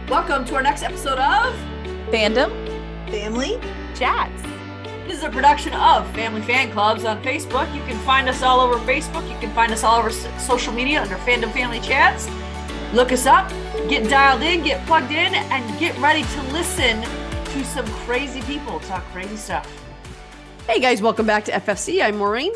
Welcome to our next episode of Fandom Family Chats. This is a production of Family Fan Clubs on Facebook. You can find us all over Facebook. You can find us all over social media under Fandom Family Chats. Look us up, get dialed in, get plugged in, and get ready to listen to some crazy people talk crazy stuff. Hey guys, welcome back to FFC. I'm Maureen.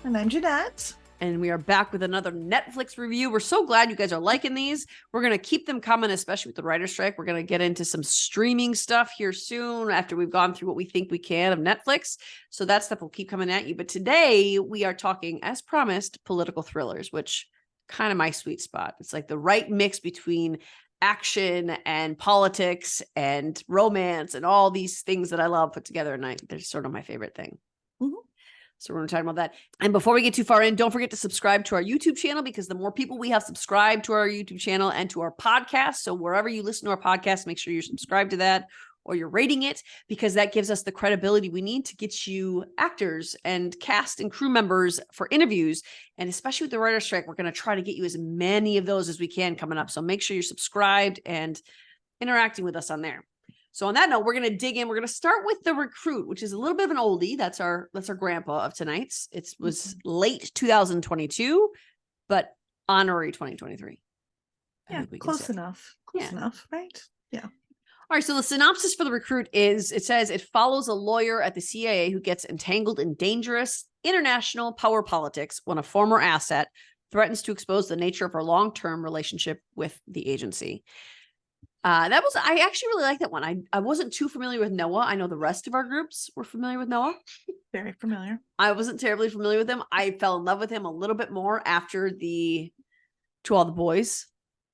and I'm Jeanette. And we are back with another Netflix review. We're so glad you guys are liking these. We're going to keep them coming, especially with the writer's strike. We're going to get into some streaming stuff here soon after we've gone through what we think we can of Netflix. So that stuff will keep coming at you. But today we are talking, as promised, political thrillers, which kind of my sweet spot. It's like the right mix between action and politics and romance and all these things that I love put together. And they're sort of my favorite thing. Mm-hmm. So we're going to talk about that. And before we get too far in, don't forget to subscribe to our YouTube channel, because the more people we have subscribed to our YouTube channel and to our podcast, so wherever you listen to our podcast, make sure you're subscribed to that or you're rating it, because that gives us the credibility we need to get you actors and cast and crew members for interviews. And especially with the writer's strike, we're going to try to get you as many of those as we can coming up. So make sure you're subscribed and interacting with us on there. So on that note, we're going to dig in. We're going to start with The Recruit, which is a little bit of an oldie. That's our grandpa of tonight's. It was late 2022, but honorary 2023. Yeah, close enough. Close enough, right? Yeah. All right, so the synopsis for The Recruit is, it says it follows a lawyer at the CIA who gets entangled in dangerous international power politics when a former asset threatens to expose the nature of her long-term relationship with the agency. I actually really like that one. I wasn't too familiar with Noah. I know the rest of our groups were familiar with Noah. Very familiar. I wasn't terribly familiar with him. I fell in love with him a little bit more after the To All the Boys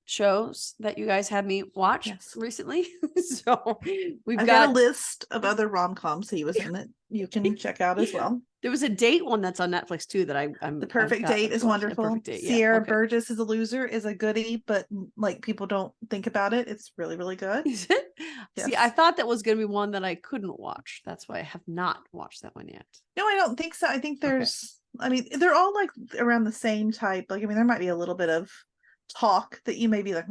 shows that you guys had me watch recently. So I've got a list of other rom-coms he was in that you can check out as well. There was a date one that's on Netflix too that I'm The Perfect Date is wonderful. Sierra Burgess is a loser is a goodie, but like people don't think about it. It's really, really good. Is it? Yes. See, I thought that was going to be one that I couldn't watch. That's why I have not watched that one yet. No, I don't think so. I think there's, I mean, they're all like around the same type. Like, I mean, there might be a little bit of talk that you may be like,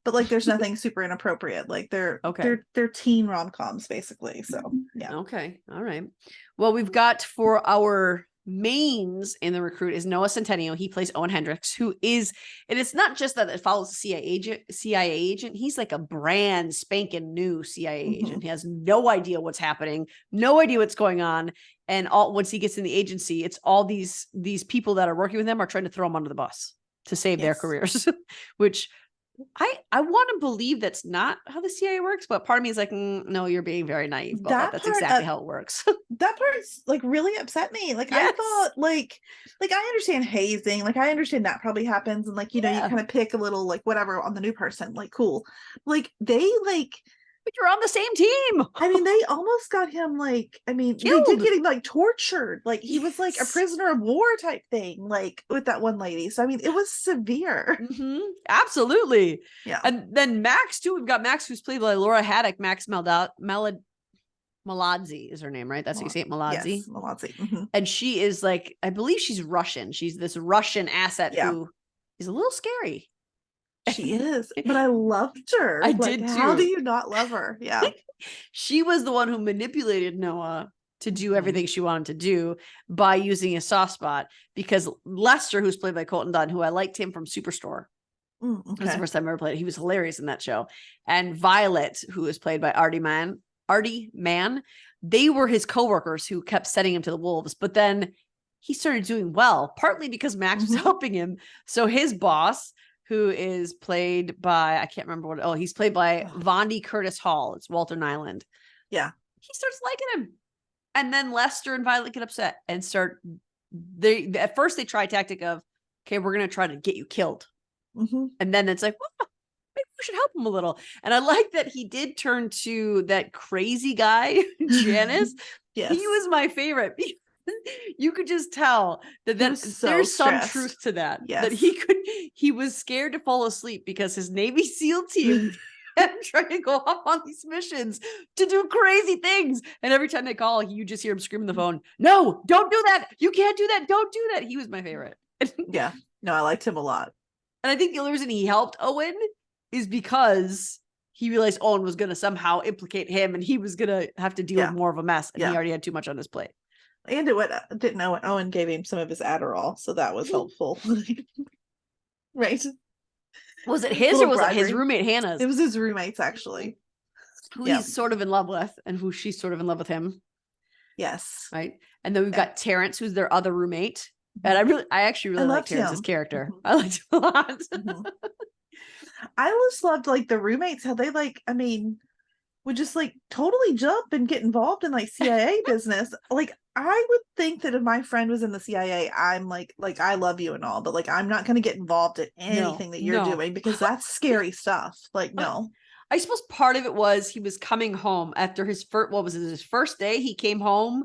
but like there's nothing super inappropriate. Like they're teen rom-coms basically. So yeah. Okay. All right. Well, we've got for our mains in The Recruit is Noah Centineo. He plays Owen Hendricks, who is, and it's not just that it follows a CIA agent. He's like a brand spanking new CIA agent. He has no idea what's happening, no idea what's going on. And once he gets in the agency, it's all these people that are working with him are trying to throw him under the bus to save their careers, which I want to believe that's not how the CIA works, but part of me is like, no, you're being very naive about that. That's exactly how it works. That part's like really upset me. Like I thought like I understand hazing, like I understand that probably happens, and like you know you kind of pick a little like whatever on the new person, like cool. Like they like. But you're on the same team. I mean, they almost got him like, I mean, killed. They did get him like tortured. Like he was like a prisoner of war type thing, like with that one lady. So I mean, it was severe. Absolutely. Yeah. And then Max too. We've got Max, who's played by Laura Haddock. Max Malazzi is her name, right? That's how you say it, Malazzi. Yes, Malazzi. And she is like, I believe she's Russian. She's this Russian asset who is a little scary. She is, but I loved her. I did too. How do you not love her? Yeah. She was the one who manipulated Noah to do everything she wanted to do by using a soft spot, because Lester, who's played by Colton Dunn, who I liked him from Superstore. That was the first time I ever played it. He was hilarious in that show. And Violet, who is played by Artie Mann, they were his coworkers who kept sending him to the wolves. But then he started doing well, partly because Max was helping him. So his boss, who is played by, I can't remember he's played by Vondi Curtis Hall. It's Walter Nyland. Yeah. He starts liking him. And then Lester and Violet get upset and at first they try a tactic of, okay, we're going to try to get you killed. And then it's like, well, maybe we should help him a little. And I like that he did turn to that crazy guy, Janice. Yes. He was my favorite. You could just tell that there's some truth to that. Yes. That he was scared to fall asleep because his Navy SEAL team and trying to go off on these missions to do crazy things. And every time they call, you just hear him scream on the phone, no, don't do that. You can't do that. Don't do that. He was my favorite. Yeah. No, I liked him a lot. And I think the only reason he helped Owen is because he realized Owen was going to somehow implicate him and he was going to have to deal with more of a mess. And he already had too much on his plate. And didn't know when Owen gave him some of his Adderall. So that was helpful. Right. Was it his or was it his roommate Hannah's? It was his roommate's, actually. Who he's sort of in love with and who she's sort of in love with him. Yes. Right. And then we've got Terrence, who's their other roommate. And I actually really like Terrence's character. I liked him a lot. I just loved like the roommates, how they like, I mean, would just like totally jump and get involved in like CIA business. Like I would think that if my friend was in the CIA, I'm like I love you and all, but like I'm not going to get involved in anything that you're doing because that's scary stuff. Like no. I suppose part of it was he was coming home after his first, what was it, his first day? He came home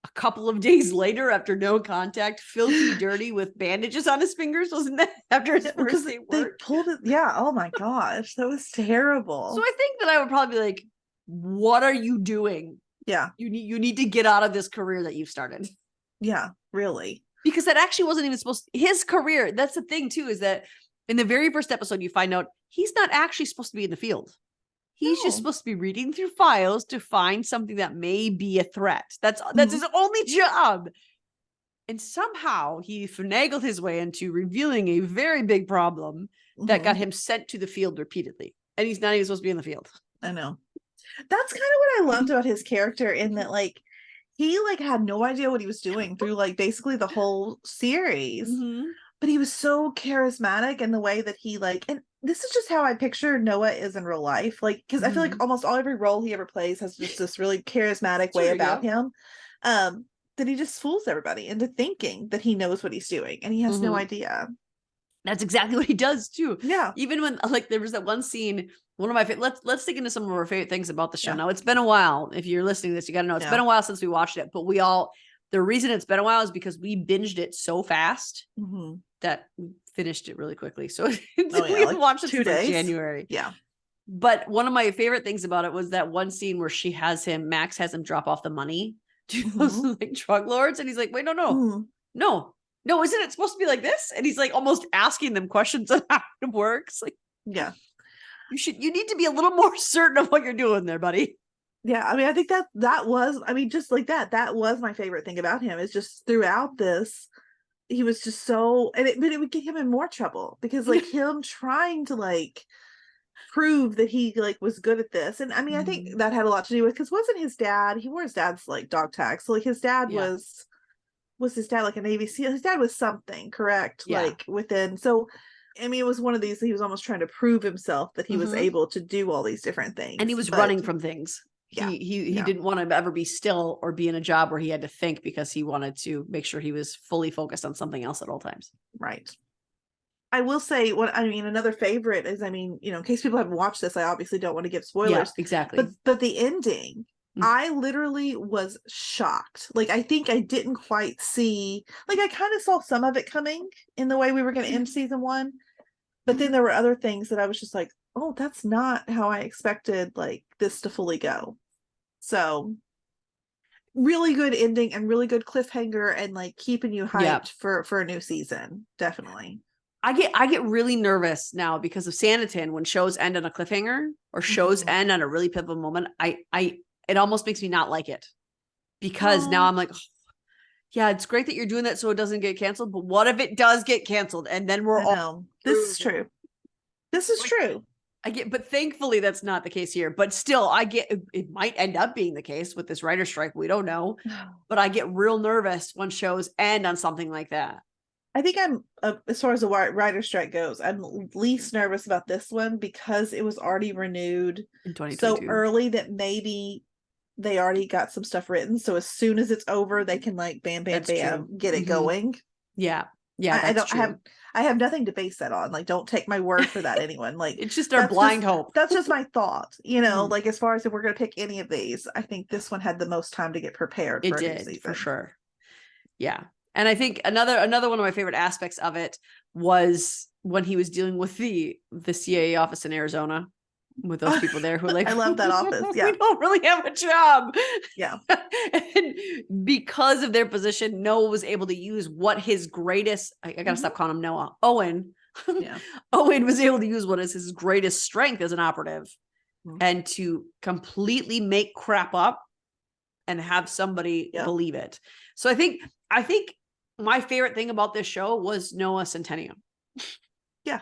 a couple of days later after no contact, filthy, dirty, with bandages on his fingers. Wasn't that after his first day? They pulled it. Yeah. Oh my gosh. That was terrible. So I think that I would probably be like, what are you doing? Yeah. You need to get out of this career that you've started. Yeah, really. Because that actually wasn't even supposed to, his career. That's the thing too, is that in the very first episode, you find out he's not actually supposed to be in the field. He's just supposed to be reading through files to find something that may be a threat. That's his only job. And somehow he finagled his way into revealing a very big problem that got him sent to the field repeatedly. And he's not even supposed to be in the field. I know. That's kind of what I loved about his character, in that like he like had no idea what he was doing through like basically the whole series. But he was so charismatic in the way that he like, and this is just how I picture Noah is in real life. Like, because I feel like almost every role he ever plays has just this really charismatic way about him. That he just fools everybody into thinking that he knows what he's doing, and he has no idea. That's exactly what he does too. Yeah. Even when like there was that one scene, one of my favorite, let's dig into some of our favorite things about the show. Now it's been a while. If you're listening to this, you got to know it's been a while since we watched it, but the reason it's been a while is because we binged it so fast that we finished it really quickly. So we watched it 2 days. January. Yeah. But one of my favorite things about it was that one scene where Max has him drop off the money to those like drug lords. And he's like, wait, no, isn't it supposed to be like this? And he's like almost asking them questions on how it works. Like, yeah, you need to be a little more certain of what you're doing there, buddy. Yeah, I mean, I think that was, I mean, just like that was my favorite thing about him, is just throughout this, he was just so, but it would get him in more trouble because like him trying to like prove that he like was good at this. And I mean, I think that had a lot to do with, because wasn't his dad, he wore his dad's like dog tag. So like his dad was his dad like a Navy SEAL? His dad was something, correct? Yeah. Like within, so I mean, it was one of these, he was almost trying to prove himself that he was able to do all these different things. And he was running from things. He didn't want to ever be still or be in a job where he had to think, because he wanted to make sure he was fully focused on something else at all times. Right. I will say another favorite is, in case people haven't watched this, I obviously don't want to give spoilers. Yeah, exactly. But the ending, I literally was shocked. Like, I think I didn't quite see, like, I kind of saw some of it coming in the way we were going to end season 1. But then there were other things that I was just like, oh, that's not how I expected like this to fully go. So really good ending and really good cliffhanger, and like keeping you hyped for a new season. Definitely. I get really nervous now because of Sanditon when shows end on a cliffhanger or shows end on a really pivotal moment. It almost makes me not like it, because now I'm like, oh, yeah, it's great that you're doing that so it doesn't get canceled, but what if it does get canceled and then we're all this is true. This is true. But thankfully that's not the case here. But still, it might end up being the case with this writer strike. We don't know, but I get real nervous when shows end on something like that. I think I'm, as far as the writer strike goes, I'm least nervous about this one because it was already renewed in 2022. So early that maybe they already got some stuff written. So as soon as it's over, they can like bam, get it going. Yeah. I have nothing to base that on. Like, don't take my word for that, anyone. Like, it's just our blind hope. That's just my thought. Like, as far as if we're going to pick any of these, I think this one had the most time to get prepared. It did, for sure. Yeah. And I think another one of my favorite aspects of it was when he was dealing with the CIA office in Arizona, with those people there who like, I love that office. Yeah. We don't really have a job. Yeah. And because of their position, Noah was able to use what his greatest, I gotta stop calling him Noah, Owen. Yeah. Owen was able to use what is his greatest strength as an operative and to completely make crap up and have somebody believe it. So I think my favorite thing about this show was Noah Centineo. Yeah.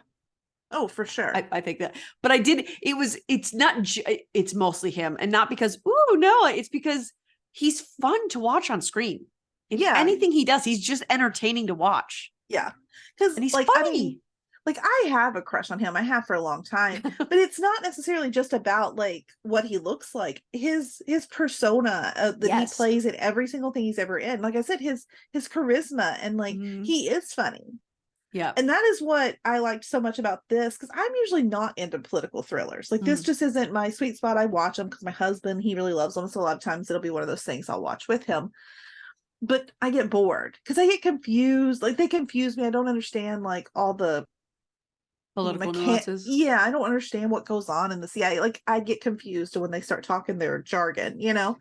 Oh, for sure. I think that, but it's mostly him, and not because, ooh, Noah, it's because he's fun to watch on screen. Anything he does, he's just entertaining to watch. Yeah. Because he's funny. I mean, like, I have a crush on him. I have for a long time, but it's not necessarily just about like what he looks like. His persona that he plays in every single thing he's ever in. Like I said, his charisma, and like he is funny. Yeah. And that is what I liked so much about this, because I'm usually not into political thrillers. Like this just isn't my sweet spot. I watch them because my husband, he really loves them. So a lot of times it'll be one of those things I'll watch with him. But I get bored because I get confused. Like they confuse me. I don't understand like all the political nuances. Yeah, I don't understand what goes on in the CIA. Like I get confused when they start talking their jargon, you know?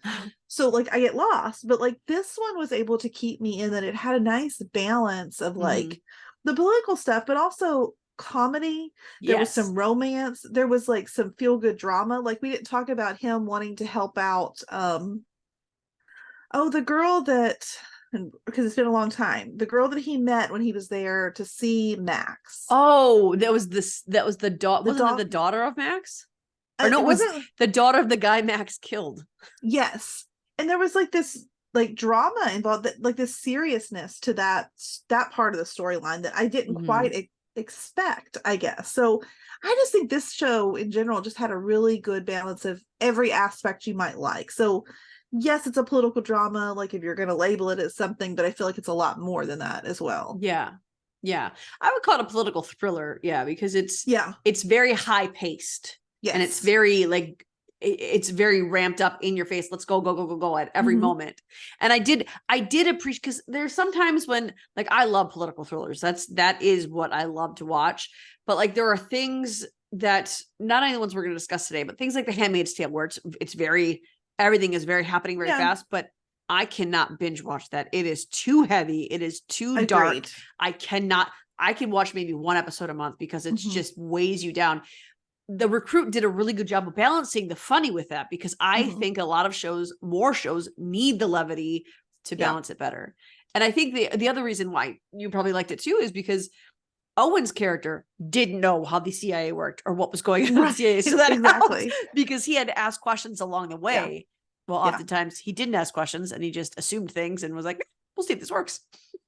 So like I get lost. But like this one was able to keep me in that it had a nice balance of like the political stuff, but also comedy. There was some romance. There was like some feel-good drama. Like we didn't talk about him wanting to help out the girl that, because it's been a long time, the girl that he met when he was there to see Max. Oh, that was the daughter. Wasn't it the daughter of Max? Or no, it was the daughter of the guy Max killed. Yes. And there was like this like drama involved, that like this seriousness to that part of the storyline that I didn't quite expect, I guess. So I just think this show in general just had a really good balance of every aspect you might like. So yes, it's a political drama, like if you're going to label it as something, but I feel like it's a lot more than that as well. Yeah. I would call it a political thriller. Yeah. Because it's very high paced. Yes. And it's very like, it's very ramped up in your face. Let's go at every moment. And I did appreciate, because there's sometimes when like, I love political thrillers. That is what I love to watch. But like, there are things that not only the ones we're going to discuss today, but things like The Handmaid's Tale, where it's very, everything is very happening very fast, but I cannot binge watch that. It is too heavy. It is too dark. I can watch maybe one episode a month because it's just weighs you down. The Recruit did a really good job of balancing the funny with that, because I think a lot of more shows need the levity to balance it better. And I think the other reason why you probably liked it too is because Owen's character didn't know how the CIA worked or what was going on in the CIA. So that helped, because he had to ask questions along the way. Yeah. Well, oftentimes he didn't ask questions and he just assumed things and was like, we'll see if this works.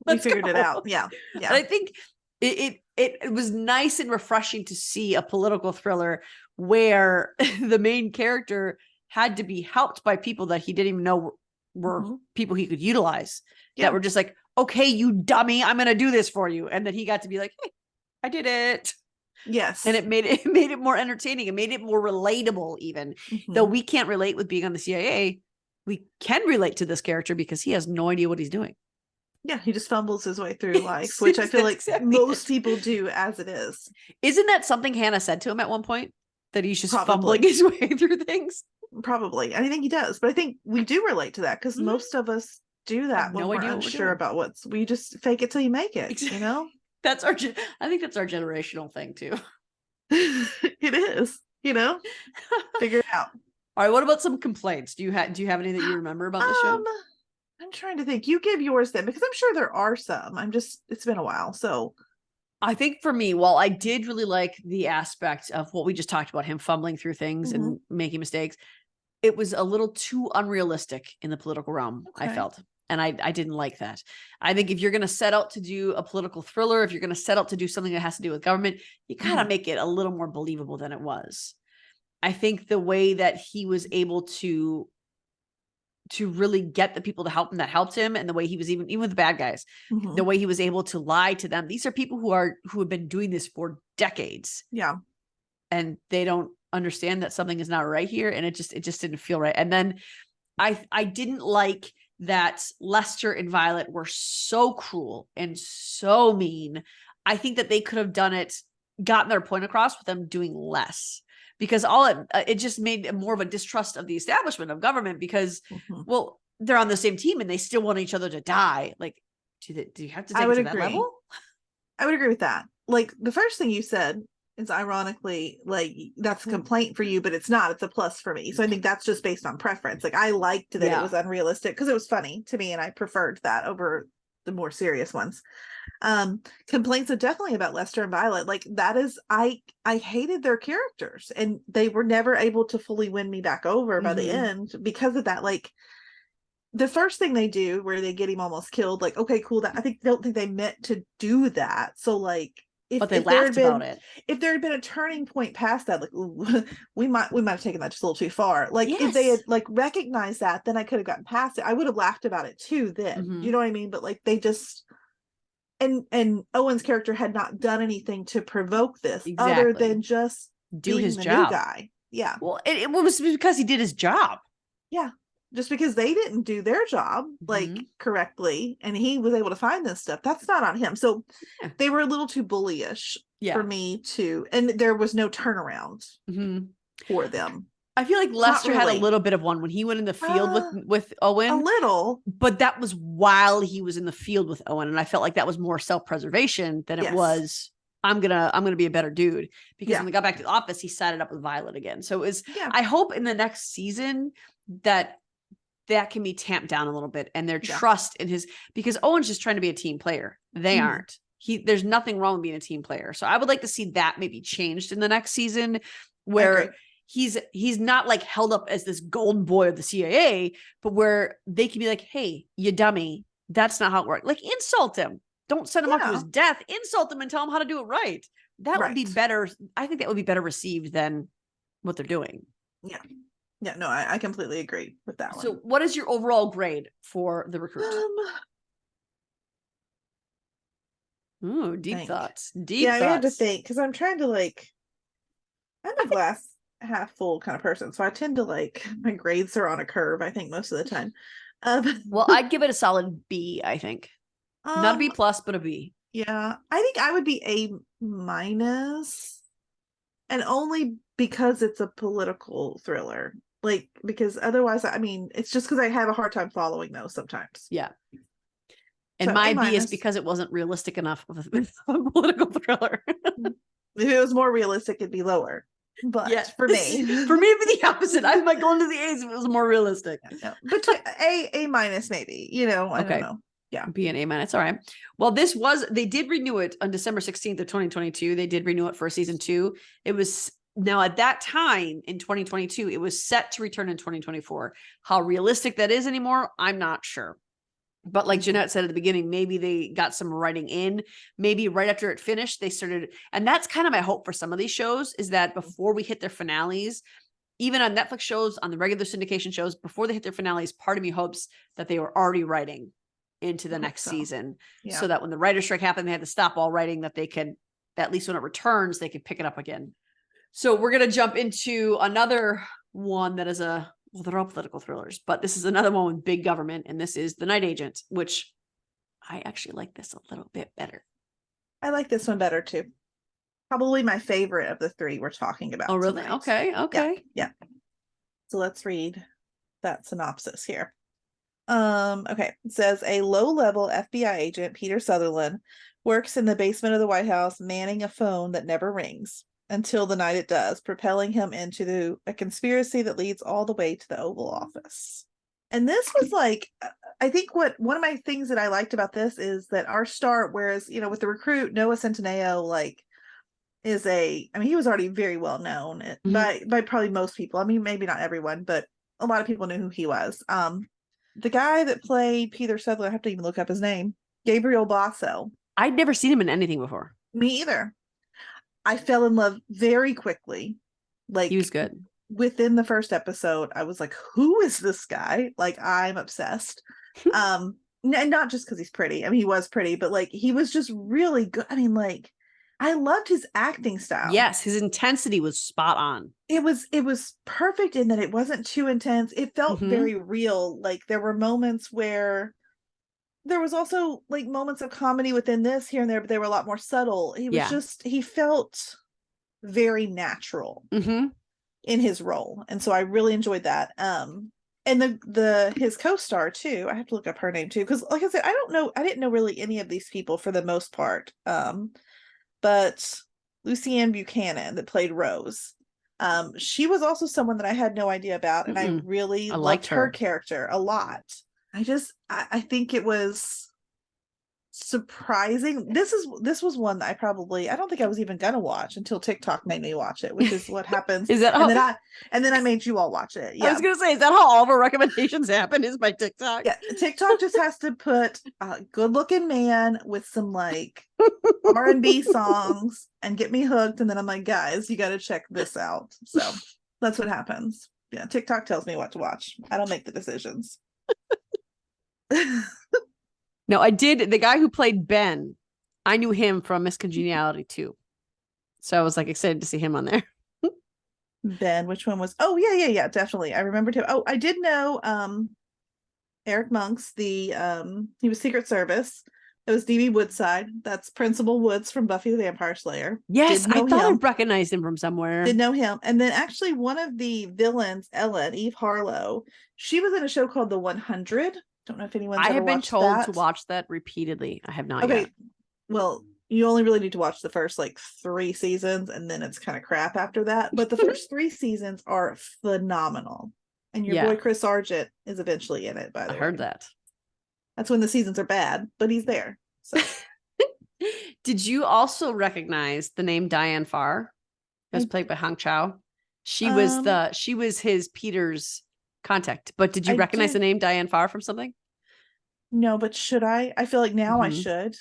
We figured it out. Yeah. And I think it was nice and refreshing to see a political thriller where the main character had to be helped by people that he didn't even know were people he could utilize, that were just like, okay, you dummy, I'm going to do this for you. And then he got to be like, hey, I did it. Yes. And it made it more entertaining. It made it more relatable, even though we can't relate with being on the CIA. We can relate to this character because he has no idea what he's doing. Yeah. He just fumbles his way through life, which I feel like most people do as it is. Isn't that something Hannah said to him at one point? That he's just fumbling his way through things? Probably. I think he does. But I think we do relate to that, because most of us do that when we're unsure about we just fake it till you make it, you know? I think that's our generational thing too. It is, you know, figure it out. All right. What about some complaints? Do you have any that you remember about the show? I'm trying to think. You give yours then, because I'm sure there are some. It's been a while. So I think for me, while I did really like the aspect of what we just talked about, him fumbling through things and making mistakes, it was a little too unrealistic in the political realm, I felt. And I didn't like that. I think if you're going to set out to do a political thriller, if you're going to set out to do something that has to do with government, you got to make it a little more believable than it was. I think the way that he was able to really get the people to help him that helped him, and the way he was even with the bad guys, the way he was able to lie to them. These are people who have been doing this for decades. Yeah. And they don't understand that something is not right here. And it just didn't feel right. And then I didn't like that Lester and Violet were so cruel and so mean. I think that they could have gotten their point across with them doing less, because it just made more of a distrust of the establishment of government, because, well, they're on the same team and they still want each other to die. Like, do you have to take it to that level? I would agree with that. Like the first thing you said, it's ironically like that's a complaint for you, but it's not. It's a plus for me. So I think that's just based on preference. Like I liked that it was unrealistic because it was funny to me, and I preferred that over the more serious ones. Complaints are definitely about Lester and Violet. Like that is, I hated their characters, and they were never able to fully win me back over by the end because of that. Like the first thing they do where they get him almost killed, like, okay, cool. That don't think they meant to do that. So like, but they laughed about it. If there had been a turning point past that, like, ooh, we might have taken that just a little too far. Like if they had like recognized that, then I could have gotten past it. I would have laughed about it too then. You know what I mean? But like they just, and Owen's character had not done anything to provoke this other than just do his the job. New guy. Yeah. Well, it was because he did his job. Yeah. Just because they didn't do their job like correctly, and he was able to find this stuff, that's not on him. So they were a little too bullyish for me to, and there was no turnaround for them. I feel like Lester had a little bit of one when he went in the field with Owen. A little. But that was while he was in the field with Owen. And I felt like that was more self-preservation than it was, I'm gonna be a better dude. Because when they got back to the office, he sided up with Violet again. So it was I hope in the next season that can be tamped down a little bit, and their trust in his, because Owen's just trying to be a team player. They aren't. There's nothing wrong with being a team player. So I would like to see that maybe changed in the next season, where he's not like held up as this golden boy of the CIA, but where they can be like, hey, you dummy, that's not how it works. Like insult him. Don't send him up to his death. Insult him and tell him how to do it right. That would be better. I think that would be better received than what they're doing. Yeah. Yeah, no, I completely agree with that one. So what is your overall grade for The Recruit? Ooh, deep thoughts. Deep thoughts. I had to think, because I'm trying to like, I'm a glass half full kind of person. So I tend to like, my grades are on a curve, I think, most of the time. Well, I'd give it a solid B, I think. Not a B plus, but a B. Yeah, I think I would be A minus, and only because it's a political thriller. Like, because otherwise, I mean, it's just because I have a hard time following those sometimes. Yeah. And so my B is because it wasn't realistic enough of a political thriller. If it was more realistic, it'd be lower. But for me, it'd be the opposite. I might go into the A's if it was more realistic. Yeah. But A minus maybe, I don't know. Yeah. B and A minus. All right. Well, they did renew it on December 16th of 2022. They did renew it for season 2. It was, now at that time in 2022, it was set to return in 2024. How realistic that is anymore, I'm not sure. But like Jeanette said at the beginning, maybe they got some writing in, maybe right after it finished, they started. And that's kind of my hope for some of these shows, is that before we hit their finales, even on Netflix shows, on the regular syndication shows, before they hit their finales, part of me hopes that they were already writing into the next season, so that when the writer's strike happened, they had to stop all writing, that they could, at least when it returns, they could pick it up again. So we're going to jump into another one that is well, they're all political thrillers, but this is another one with big government, and this is The Night Agent, which I actually like this a little bit better. I like this one better too. Probably my favorite of the 3 we're talking about. Oh, really? Tonight. Okay. Yeah. So let's read that synopsis here. Okay. It says a low-level FBI agent, Peter Sutherland, works in the basement of the White House, manning a phone that never rings until the night it does, propelling him into a conspiracy that leads all the way to the Oval Office. And this was like, I think one of my things that I liked about this is that our start, whereas, with The Recruit, Noah Centineo, like, he was already very well known by probably most people. I mean, maybe not everyone, but a lot of people knew who he was. The guy that played Peter Sutherland, I have to even look up his name, Gabriel Basso. I'd never seen him in anything before. Me either. I fell in love very quickly. Like, he was good. Within the first episode, I was like, who is this guy? Like, I'm obsessed. And not just because he's pretty. I mean, he was pretty, but like, he was just really good. I mean, like, I loved his acting style. Yes, his intensity was spot on. It was perfect in that it wasn't too intense. It felt very real. Like, there were moments where there was also like moments of comedy within this here and there, but they were a lot more subtle. He was he felt very natural in his role. And so I really enjoyed that. And his co-star too, I have to look up her name too, because like I said, I didn't know really any of these people for the most part. But Lucianne Buchanan that played Rose. She was also someone that I had no idea about, and I really loved her character a lot. I think it was surprising. This was one that I don't think I was even gonna watch until TikTok made me watch it, which is what happens. Is that and then I made you all watch it. Yeah. I was gonna say, is that how all of our recommendations happen? Is by TikTok? Yeah, TikTok just has to put a good-looking man with some like R&B songs and get me hooked, and then I'm like, guys, you got to check this out. So that's what happens. Yeah, TikTok tells me what to watch. I don't make the decisions. No, I did. The guy who played Ben, I knew him from Miss Congeniality too. So I was like excited to see him on there. Ben, which one was? Oh, yeah, definitely. I remembered him. Oh, I did know Eric Monks, he was Secret Service. It was D.B. Woodside. That's Principal Woods from Buffy the Vampire Slayer. Yes, I thought I recognized him from somewhere. Did know him. And then actually one of the villains, Ellen, Eve Harlow, she was in a show called The 100. Don't know if anyone's ever watched that. I have been told to watch that repeatedly. I have not yet. Well, you only really need to watch the first like 3 seasons, and then it's kind of crap after that. But the first 3 seasons are phenomenal. And your boy Chris Sargent is eventually in it, by the way. I heard that. That's when the seasons are bad, but he's there. So. Did you also recognize the name Diane Farr? It was played by Hong Chow. She was his Peter's contact. But did you recognize the name Diane Farr from something? No, but should I? I feel like now I should.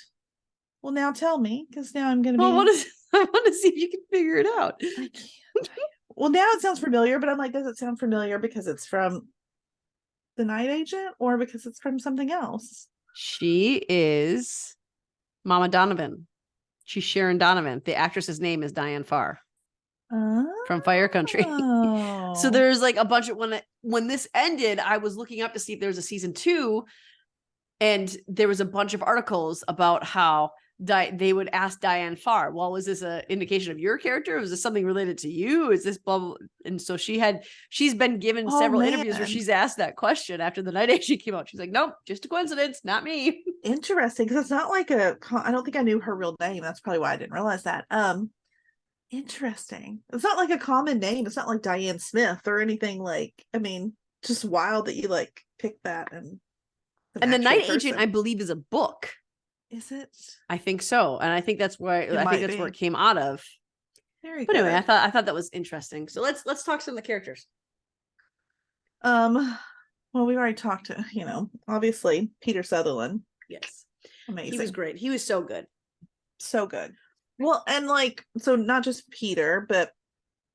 Well, now tell me, because now I'm going to be. I want to see if you can figure it out. I can't. Well, now it sounds familiar, but I'm like, does it sound familiar because it's from The Night Agent or because it's from something else? She is Mama Donovan. She's Sharon Donovan. The actress's name is Diane Farr from Fire Country. So there's like a bunch of when this ended, I was looking up to see if there was a season 2, and there was a bunch of articles about how they would ask Diane Farr, well, was this an indication of your character? Was this something related to you? Is this blah, blah? And so she's been given several interviews where she's asked that question after The Night Agent came out. She's like, nope, just a coincidence, not me. Interesting, because it's not like I don't think I knew her real name. That's probably why I didn't realize that. Interesting. It's not like a common name. It's not like Diane Smith or anything like, I mean, just wild that you like pick that. And The Night Agent, I believe, is a book. Is it? I think so, and I think that's where where it came out of. Very but good. Anyway, I thought that was interesting. So let's talk some of the characters. Well, we've already talked to obviously Peter Sutherland. Yes, amazing. He was great. He was so good, so good. Well, and like so, not just Peter, but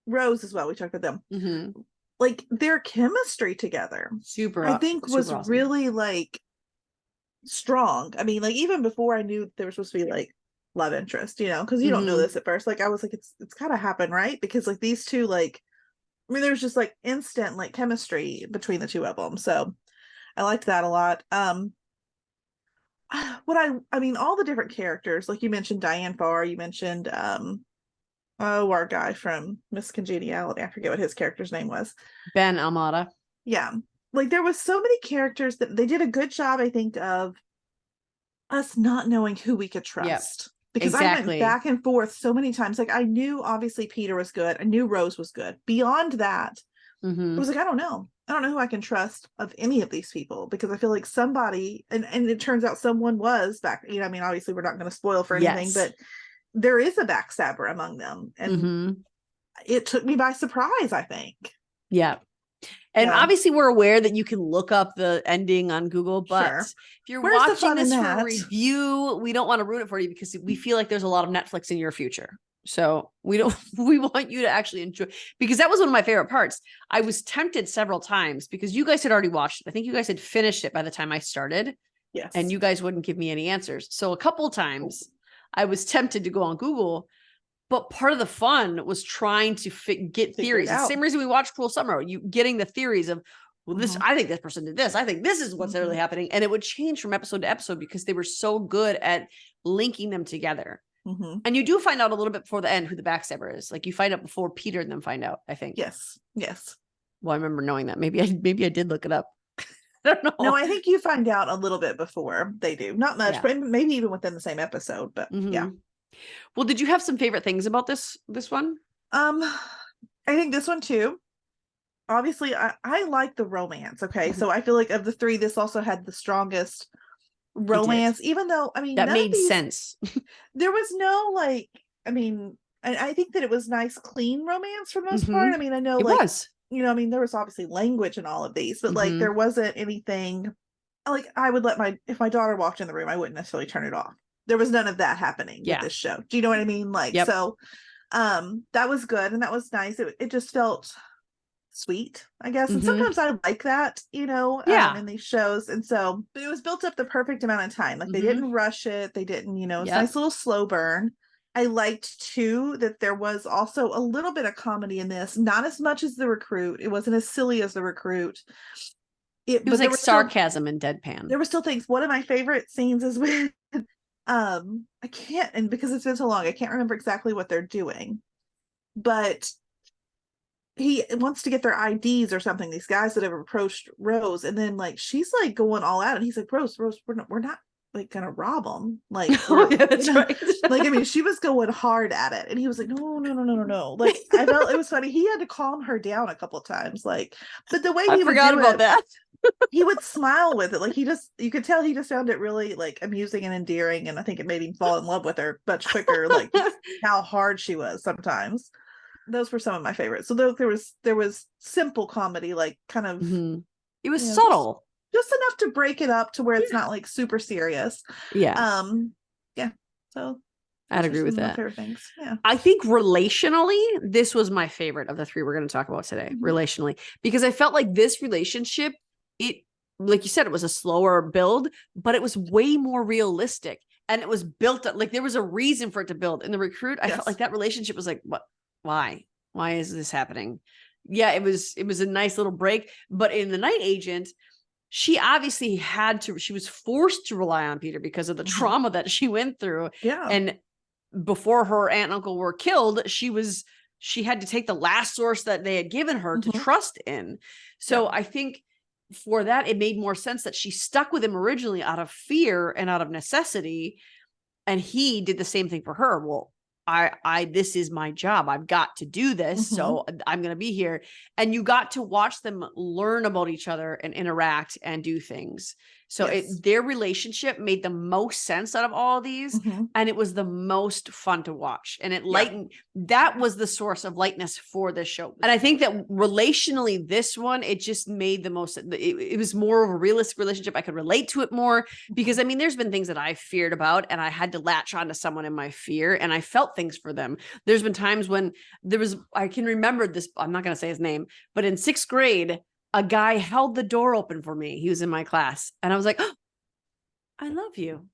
Rose as well. We talked about them. Like their chemistry together, I think was awesome. Really like strong. I mean, like even before I knew there was supposed to be like love interest, because you don't know this at first. Like I was like, it's gotta happen, right? Because like these two, like, I mean, there's just like instant like chemistry between the two of them. So I liked that a lot. I mean, all the different characters, like you mentioned Diane Farr, you mentioned our guy from Miss Congeniality. I forget what his character's name was. Ben Almada. Yeah. Like there was so many characters that they did a good job, I think, of us not knowing who we could trust. Yep. Because I went back and forth so many times. Like I knew obviously Peter was good. I knew Rose was good. Beyond that, it was like, I don't know who I can trust of any of these people, because I feel like somebody, and it turns out someone was back, I mean, obviously we're not going to spoil for anything, but there is a backstabber among them. And it took me by surprise, I think. Yeah. And obviously we're aware that you can look up the ending on Google, but if you're watching this for a review, we don't want to ruin it for you because we feel like there's a lot of Netflix in your future. So we want you to actually enjoy, because that was one of my favorite parts. I was tempted several times because you guys had already watched it. I think you guys had finished it by the time I started. Yes. And you guys wouldn't give me any answers. So a couple of times I was tempted to go on Google, but part of the fun was trying to get theories. The same reason we watched Cruel Summer, you getting the theories of, well, this, I think this person did this. I think this is what's really happening. And it would change from episode to episode because they were so good at linking them together. And you do find out a little bit before the end who the backstabber is. Like you find out before Peter and them find out, I think. Yes. Well, I remember knowing that. Maybe I did look it up. I don't know. No, I think you find out a little bit before they do. Not much, but maybe even within the same episode. But yeah. Well, did you have some favorite things about this one? I think this one too. Obviously, I like the romance. Okay, so I feel like of the three, this also had the strongest romance. Even though, I mean, that none made of these, sense. there was no like, I mean, I think that it was nice, clean romance for the most part. I mean, I know It like, was. I mean, there was obviously language in all of these, but like there wasn't anything like I would if my daughter walked in the room, I wouldn't necessarily turn it off. There was none of that happening with this show. Do you know what I mean? Like, so that was good and that was nice. It just felt sweet, I guess. And sometimes I like that, in these shows. And so, but it was built up the perfect amount of time. Like they didn't rush it. They didn't, it's a nice little slow burn. I liked too that there was also a little bit of comedy in this, not as much as The Recruit. It wasn't as silly as The Recruit. It was like sarcasm and deadpan. There were still things. One of my favorite scenes is with I can't, and because it's been so long, I can't remember exactly what they're doing, but he wants to get their IDs or something, these guys that have approached Rose, and then like she's like going all out and he's like, Rose, we're not like gonna rob them, like that's right. Like, I mean, she was going hard at it and he was like, no, like I felt it was funny. He had to calm her down a couple of times, like, but the way he forgot about that. He would smile with it, like you could tell he just found it really like amusing and endearing, and I think it made him fall in love with her much quicker, like how hard she was sometimes. Those were some of my favorites. So there was simple comedy, like kind of it was subtle, just enough to break it up to where it's not like super serious. So I'd agree with that. Favorite things. Yeah, I think relationally, this was my favorite of the three we're going to talk about today. Relationally, because I felt like this relationship, it, like you said, it was a slower build, but it was way more realistic, and it was built up. Like there was a reason for it to build. In The Recruit, I felt like that relationship was like, what? Why is this happening? Yeah, it was a nice little break. But in The Night Agent, she obviously she was forced to rely on Peter because of the trauma that she went through. Yeah. And before her aunt and uncle were killed, she had to take the last source that they had given her to trust in. So I think for that, it made more sense that she stuck with him originally out of fear and out of necessity. And he did the same thing for her. Well, this is my job. I've got to do this. So I'm going to be here. And you got to watch them learn about each other and interact and do things. So their relationship made the most sense out of all of these. And it was the most fun to watch. And it lightened. That was the source of lightness for this show. And I think that relationally, this one, it just made the most, it was more of a realistic relationship. I could relate to it more because, I mean, there's been things that I feared about and I had to latch onto someone in my fear and I felt things for them. There's been times when I can remember this, I'm not going to say his name, but in 6th grade, a guy held the door open for me. He was in my class and I was like, oh, I love you.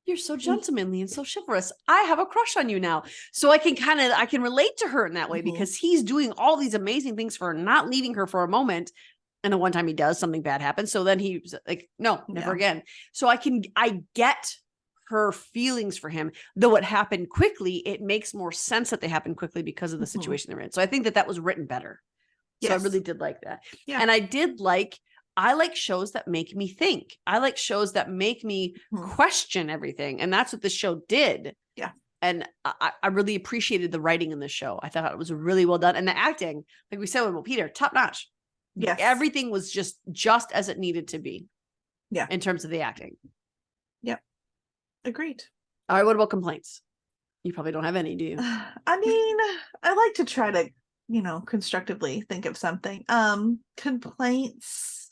You're so gentlemanly and so chivalrous. I have a crush on you now. So I can relate to her in that way because he's doing all these amazing things for her, not leaving her for a moment. And the one time he does, something bad happens. So then he's like, no, never again. So I get her feelings for him, though it happened quickly. It makes more sense that they happened quickly because of the situation they're in. So I think that was written better. So I really did like that. Yeah. And I like shows that make me think. I like shows that make me question everything. And that's what this show did. Yeah. And I really appreciated the writing in the show. I thought it was really well done. And the acting, like we said with Peter, top notch. Yes. Everything was just as it needed to be. Yeah. In terms of the acting. Yep. Agreed. All right. What about complaints? You probably don't have any, do you? I mean, I like to try to, constructively think of something. Complaints.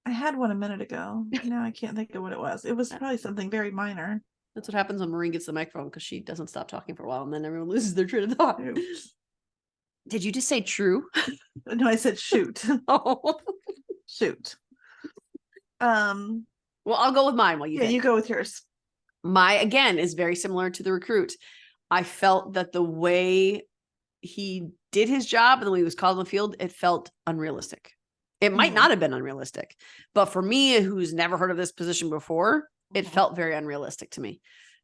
I had one a minute ago. Now I can't think of what it was. It was probably something very minor. That's what happens when Maureen gets the microphone because she doesn't stop talking for a while and then everyone loses their train of thought. Did you just say true? No, I said shoot. Oh. Shoot. Well, I'll go with mine while you think. You go with yours. My, again, is very similar to The Recruit. I felt that the way he did his job and the way he was called in the field, it felt unrealistic. It might not have been unrealistic, but for me, who's never heard of this position before, it felt very unrealistic to me.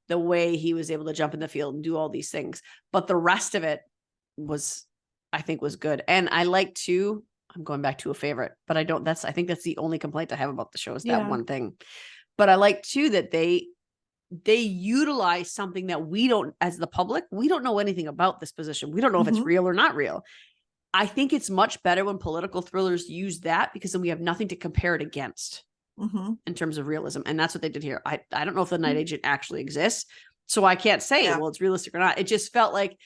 The way he was able to jump in the field and do all these things, but the rest of it I think was good. And I like to, I'm going back to a favorite, but I think that's the only complaint I have about the show is that one thing. But I like too that they they utilize something that we don't, as the public, we don't know anything about this position. We don't know if it's real or not real. I think it's much better when political thrillers use that, because then we have nothing to compare it against in terms of realism. And that's what they did here. I don't know if the night agent actually exists, so I can't say, well, it's realistic or not. It just felt like,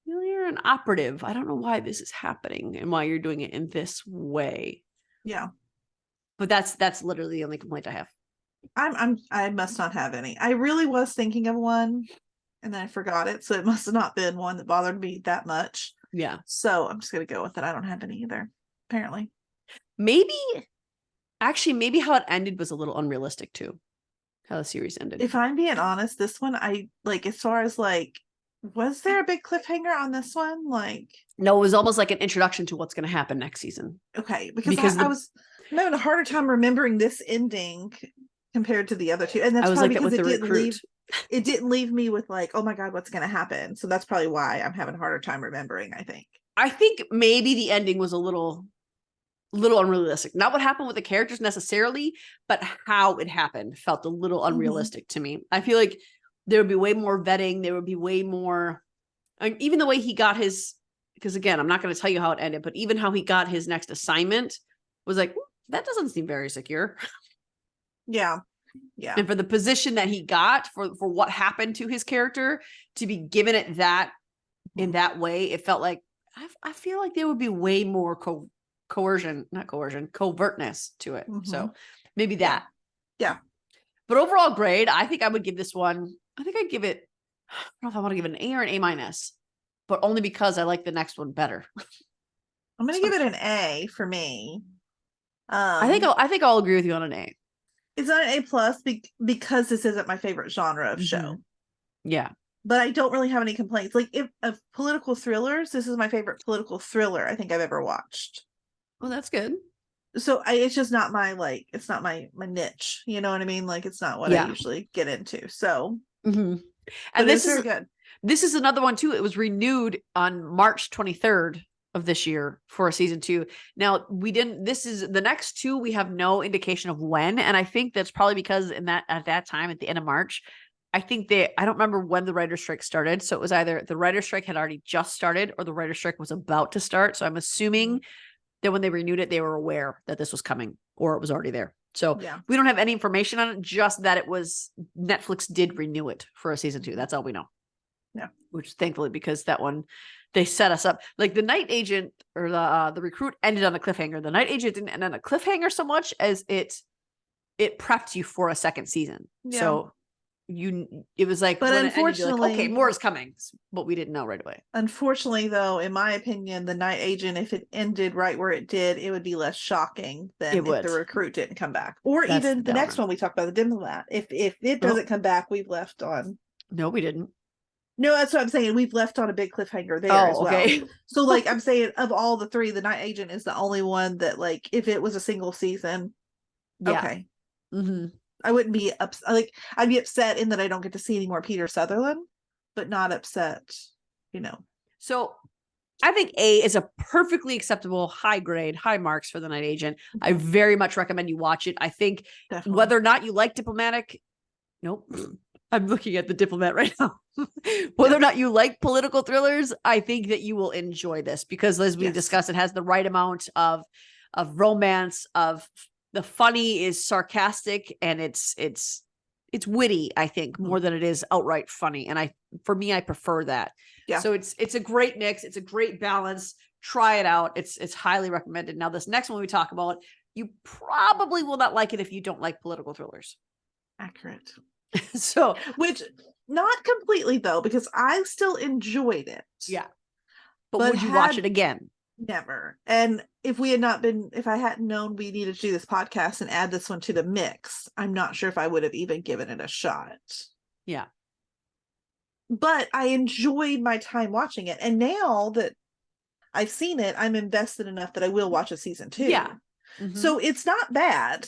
you're an operative. I don't know why this is happening and why you're doing it in this way. Yeah. But that's literally the only complaint I have. I must not have any. I really was thinking of one and then I forgot it. So it must have not been one that bothered me that much. Yeah. So I'm just going to go with it. I don't have any either, apparently. Maybe how it ended was a little unrealistic too. How the series ended. If I'm being honest, this one, I like, as far as like, was there a big cliffhanger on this one? Like, no, it was almost like an introduction to what's going to happen next season. Okay. Because I was having a harder time remembering this ending compared to the other two. And that's probably because it didn't leave me with like, oh my God, what's going to happen? So that's probably why I'm having a harder time remembering, I think. I think maybe the ending was a little unrealistic. Not what happened with the characters necessarily, but how it happened felt a little unrealistic to me. I feel like there would be way more vetting. There would be way more, and even the way he got his, because again, I'm not going to tell you how it ended, but even how he got his next assignment was like, that doesn't seem very secure. Yeah. Yeah. And for the position that he got, for what happened to his character, to be given it that in that way, it felt like, I feel like there would be way more covertness to it. So maybe that. Yeah. But overall grade, I think I would give this one, I think I'd give it, I don't know if I want to give it an A or an A-, but only because I like the next one better. I'm going to give it an A for me. I think I'll agree with you on an A. It's not an A+ because this isn't my favorite genre of show. Yeah. But I don't really have any complaints. Like, if of political thrillers, this is my favorite political thriller I think I've ever watched. Well, that's good. So it's just not my, like, it's not my niche. You know what I mean? Like, it's not what I usually get into. So, and this is good. This is another one too. It was renewed on March 23rd of this year for a season 2. Now this is the next 2. We have no indication of when. And I think that's probably because at that time, at the end of March, I don't remember when the writer's strike started. So it was either the writer's strike had already just started or the writer's strike was about to start. So I'm assuming that when they renewed it, they were aware that this was coming or it was already there. So we don't have any information on it, just that Netflix did renew it for a season 2. That's all we know. Yeah. Which thankfully, because that one, they set us up. Like the night agent or the recruit ended on a cliffhanger. The night agent didn't end on a cliffhanger so much as it prepped you for a second season. Yeah. So it was like, but unfortunately, like, okay, more is coming, but we didn't know right away. Unfortunately, though, in my opinion, the night agent, if it ended right where it did, it would be less shocking than if the recruit didn't come back, or even the next one we talked about, the Diplomat. If it doesn't come back, we've left on. No, we didn't. No, that's what I'm saying. We've left on a big cliffhanger there as well. Okay. So, like, I'm saying, of all the 3, the night agent is the only one that, like, if it was a single season, okay. I wouldn't be upset. Like, I'd be upset in that I don't get to see any more Peter Sutherland, but not upset, So I think A is a perfectly acceptable high grade, high marks for the night agent. I very much recommend you watch it. I think whether or not you like Diplomatic, nope. I'm looking at the Diplomat right now. Whether or not you like political thrillers, I think that you will enjoy this because, as we discussed, it has the right amount of romance, of the funny is sarcastic, and it's witty, I think, more than it is outright funny. And for me, I prefer that. Yeah. So it's a great mix. It's a great balance. Try it out. It's highly recommended. Now, this next one we talk about, you probably will not like it if you don't like political thrillers. Accurate. So, which not completely though, because I still enjoyed it. Yeah. But would you watch it again? Never. And if I hadn't known we needed to do this podcast and add this one to the mix, I'm not sure if I would have even given it a shot. Yeah. But I enjoyed my time watching it. And now that I've seen it, I'm invested enough that I will watch a season 2. Yeah. So it's not bad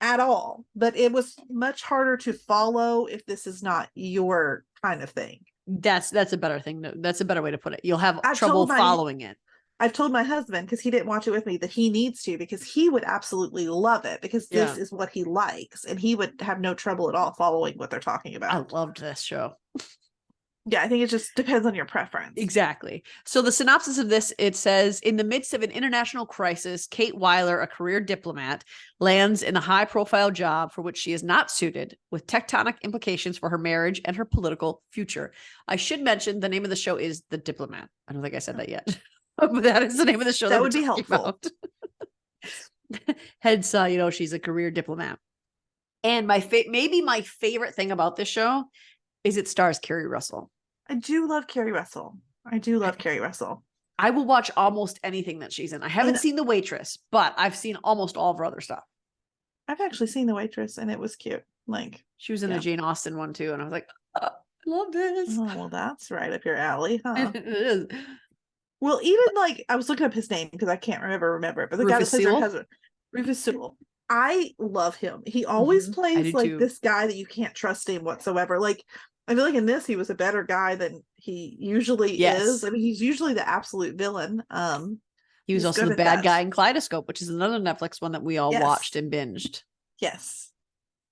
at all, but it was much harder to follow if this is not your kind of thing. That's a better thing. That's a better way to put it. You'll have trouble following it. I've told my husband, because he didn't watch it with me, that he needs to, because he would absolutely love it, because this is what he likes, and he would have no trouble at all following what they're talking about. I loved this show. Yeah, I think it just depends on your preference. Exactly. So the synopsis of this, it says, in the midst of an international crisis, Kate Weiler, a career diplomat, lands in a high-profile job for which she is not suited, with tectonic implications for her marriage and her political future. I should mention the name of the show is The Diplomat. I don't think I said that yet. But that is the name of the show. That would be helpful. Hence, she's a career diplomat. And maybe my favorite thing about this show is it stars Kerry Russell. I do love Kerry Russell. Kerry Russell. I will watch almost anything that she's in. I haven't seen The Waitress, but I've seen almost all of her other stuff. I've actually seen The Waitress, and it was cute. Like, she was in the Jane Austen one too, and I was like, I love this. Oh, well, that's right up your alley, huh? It is. Well, even like I was looking up his name because I can't remember it, but the guy that plays her husband, Rufus Sewell. I love him. He always plays like this guy that you can't trust him whatsoever. Like, I feel like in this he was a better guy than he usually is. I mean, he's usually the absolute villain. He was also the bad guy in Kaleidoscope, which is another Netflix one that we all watched and binged. Yes.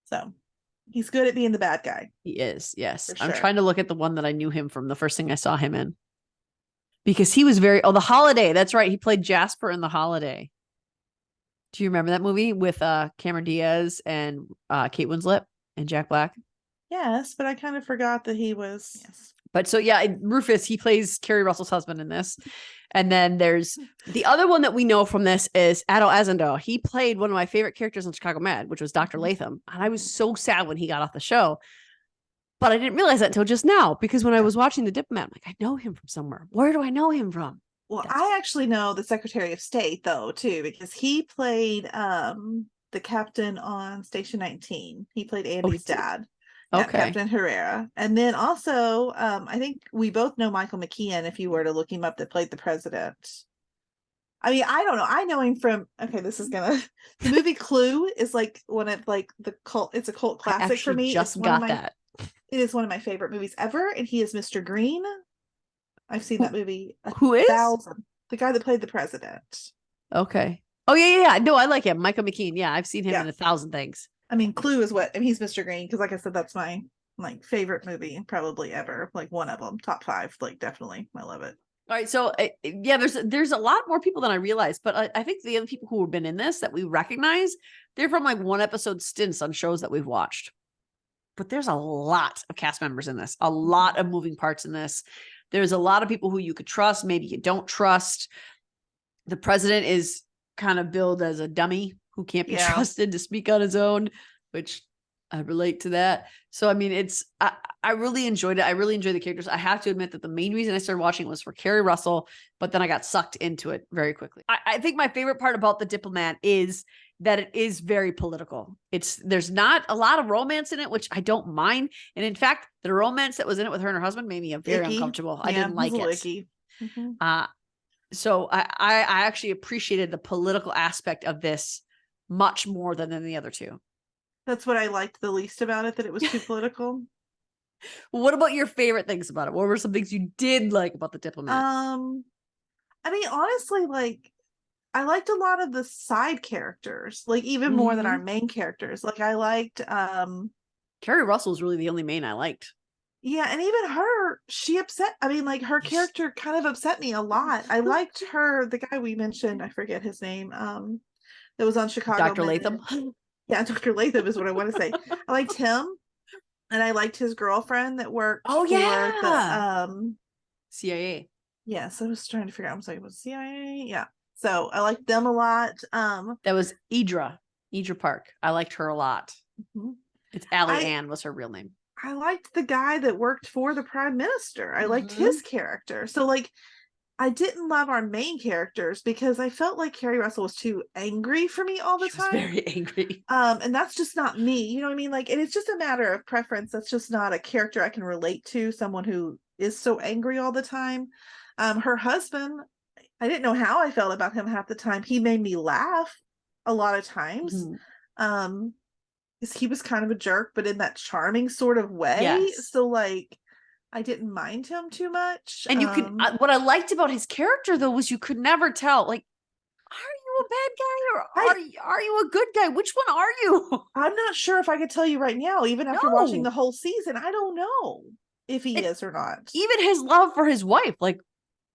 So he's good at being the bad guy. He is, yes. I'm trying to look at the one that I knew him from, the first thing I saw him in. Because he was The Holiday. That's right. He played Jasper in The Holiday. Do you remember that movie with Cameron Diaz and Kate Winslet and Jack Black? Yes, but I kind of forgot that he was. Yes. But so, Rufus, he plays Kerry Russell's husband in this. And then there's the other one that we know from this is Adol Azando. He played one of my favorite characters on Chicago Med, which was Dr. Latham. And I was so sad when he got off the show. But I didn't realize that until just now, because when I was watching The Diplomat, I'm like, I know him from somewhere. Where do I know him from? Well, I actually know the Secretary of State, though, too, because he played the captain on Station 19. He played Andy's dad. Okay. Captain Herrera. And then also, I think we both know Michael McKean, if you were to look him up, that played the president. I mean, I don't know. I know him from, the movie Clue is like one of like the cult. It's a cult classic for me. It is one of my favorite movies ever. And he is Mr. Green. I've seen that movie. Who is? The guy that played the president. Okay. Oh, yeah. No, I like him. Michael McKean. Yeah, I've seen him in 1,000 things. I mean, Clue is he's Mr. Green, because like I said, that's my favorite movie probably ever. Like one of them, top 5, like definitely. I love it. All right. So there's a lot more people than I realized, but I think the other people who have been in this that we recognize, they're from like one episode stints on shows that we've watched. But there's a lot of cast members in this, a lot of moving parts in this. There's a lot of people who you could trust, maybe you don't trust. The president is kind of billed as a dummy who can't be trusted to speak on his own, which I relate to that. So, I mean, I really enjoyed it. I really enjoyed the characters. I have to admit that the main reason I started watching was for Kerry Russell, but then I got sucked into it very quickly. I think my favorite part about The Diplomat is that it is very political. There's not a lot of romance in it, which I don't mind. And in fact, the romance that was in it with her and her husband made me very uncomfortable. I didn't like it. So I actually appreciated the political aspect of this much more than the other two. That's what I liked the least about it, that it was too political. What about your favorite things about it? What were some things you did like about The Diplomat? I mean, honestly, like, I liked a lot of the side characters, like even more than our main characters. Like I liked Kerry Russell was really the only main I liked. Yeah, and even her, her character kind of upset me a lot. I liked her, the guy we mentioned, I forget his name, that was on Chicago. Dr. Latham. Yeah, Dr. Latham is what I want to say. I liked him, and I liked his girlfriend that worked for the CIA. Yes, I was trying to figure out. I was like, was CIA? Yeah. So I liked them a lot. That was Idra Park. I liked her a lot. It's Allie Ann was her real name. I liked the guy that worked for the prime minister. I liked his character. So like, I didn't love our main characters because I felt like Kerry Russell was too angry for me all the time. Very angry. And that's just not me. You know what I mean? Like, and it's just a matter of preference. That's just not a character I can relate to. Someone who is so angry all the time. Her husband, I didn't know how I felt about him half the time. He made me laugh a lot of times. He was kind of a jerk, but in that charming sort of way. Yes. So like, I didn't mind him too much. And you could, what I liked about his character though, was you could never tell, like, are you a bad guy or are you a good guy? Which one are you? I'm not sure if I could tell you right now, even after watching the whole season. I don't know if he is or not. Even his love for his wife, like,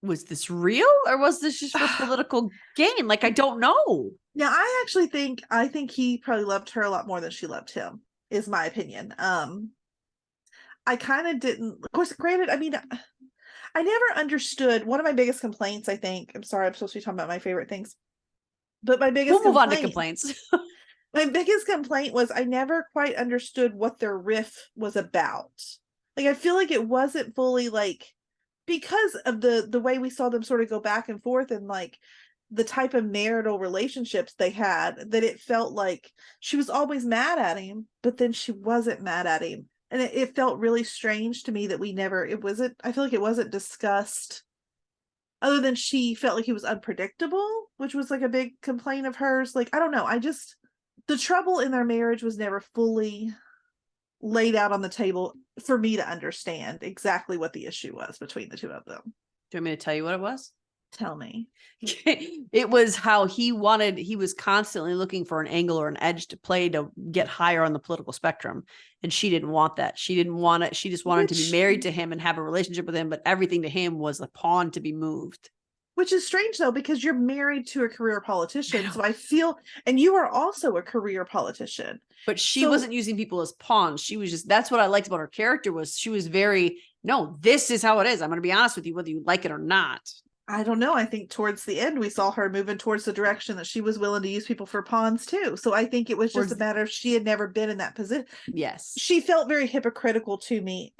was this real or was this just for political gain? Like, I don't know. Now, I actually think he probably loved her a lot more than she loved him, is my opinion. I kind of didn't, of course, granted, I mean, I never understood one of my biggest complaints, I think. I'm sorry, I'm supposed to be talking about my favorite things. But my biggest We'll move on to complaints. My biggest complaint was I never quite understood what their riff was about. Like, I feel like it wasn't fully, like, because of the way we saw them sort of go back and forth and like the type of marital relationships they had, that it felt like she was always mad at him, but then she wasn't mad at him. And it felt really strange to me that I feel like it wasn't discussed, other than she felt like he was unpredictable, which was like a big complaint of hers. Like, I don't know. The trouble in their marriage was never fully laid out on the table for me to understand exactly what the issue was between the two of them. Do you want me to tell you what it was? Tell me. It was how he was constantly looking for an angle or an edge to play to get higher on the political spectrum. And she didn't want that. She didn't want it. She just wanted to be married to him and have a relationship with him. But everything to him was a pawn to be moved. Which is strange, though, because you're married to a career politician. So I feel, and you are also a career politician. But she wasn't using people as pawns. She was just, that's what I liked about her character, was she was very, no, this is how it is. I'm going to be honest with you, whether you like it or not. I don't know. I think towards the end, we saw her moving towards the direction that she was willing to use people for pawns too. So I think it was just a matter of she had never been in that position. Yes. She felt very hypocritical to me